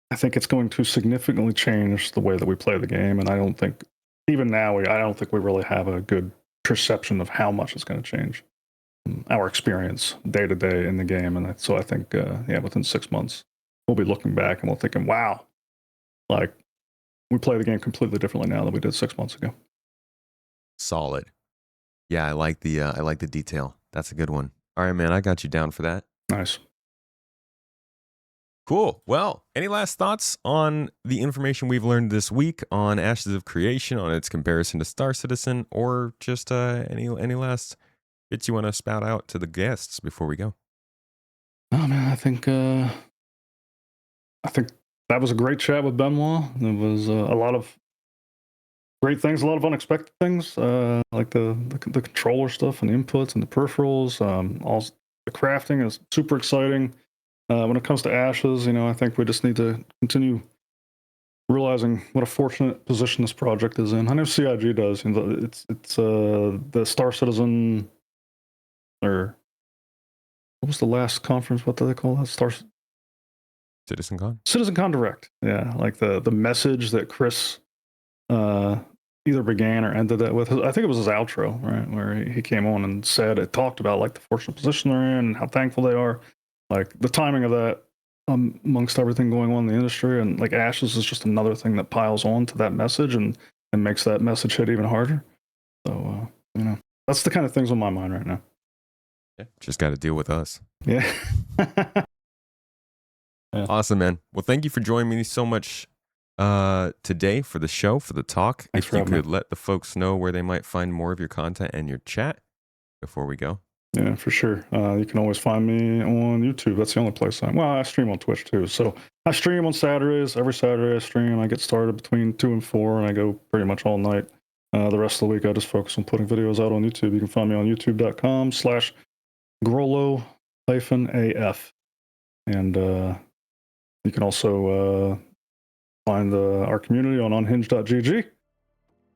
I think it's going to significantly change the way that we play the game. And I don't think, even now, I don't think we really have a good perception of how much it's going to change our experience day to day in the game. And so I think, within 6 months, we'll be looking back and we'll thinking, wow, like we play the game completely differently now than we did 6 months ago. Solid. Yeah, I like the detail. That's a good one. All right, man, I got you down for that. Nice. Cool. Well, any last thoughts on the information we've learned this week on Ashes of Creation, on its comparison to Star Citizen, or just any last bits you want to spout out to the guests before we go? Oh man, I think that was a great chat with Benoit. There was a lot of great things, a lot of unexpected things, like the controller stuff and the inputs and the peripherals. All the crafting is super exciting. When it comes to ashes, I think we just need to continue realizing what a fortunate position this project is in. I know CIG does. It's the Star Citizen, or what was the last conference? What do they call that? CitizenCon Direct. Yeah, like the message that Chris either began or ended that with. I think it was his outro, right, where he came on and talked about like the fortunate position they're in and how thankful they are. Like the timing of that, amongst everything going on in the industry, and like ashes is just another thing that piles on to that message and makes that message hit even harder. So that's the kind of things on my mind right now. Yeah, just got to deal with us. Yeah. Yeah. Awesome, man. Well, thank you for joining me so much today for the show, for the talk. Thanks if you could let the folks know where they might find more of your content and your chat before we go. Yeah, for sure. You can always find me on YouTube. That's the only place I stream on Twitch too. So I stream on Saturdays. Every Saturday I stream. I get started between 2 and 4 and I go pretty much all night. The rest of the week I just focus on putting videos out on YouTube. You can find me on youtube.com/Grolo-AF. And you can also find our community on unhinged.gg.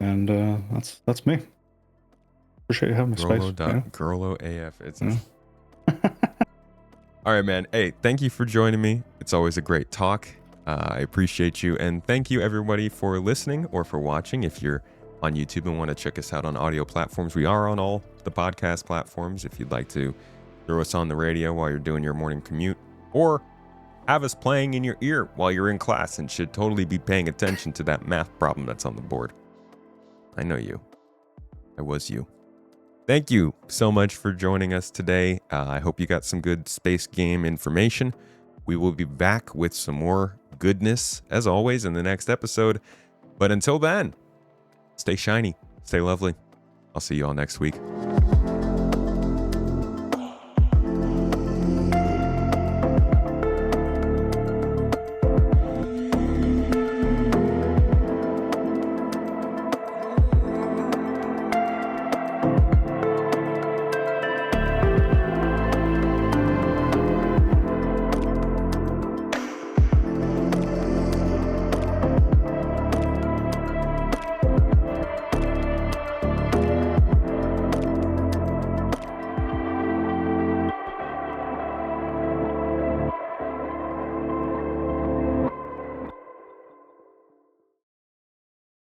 And that's me. Appreciate you having me, Space. Grolo AF. All right, man. Hey, thank you for joining me. It's always a great talk. I appreciate you. And thank you, everybody, for listening or for watching. If you're on YouTube and want to check us out on audio platforms, we are on all the podcast platforms. If you'd like to throw us on the radio while you're doing your morning commute, or have us playing in your ear while you're in class and should totally be paying attention to that math problem that's on the board. I know you. I was you. Thank you so much for joining us today. I hope you got some good space game information. We will be back with some more goodness, as always, in the next episode. But until then, stay shiny, stay lovely. I'll see you all next week.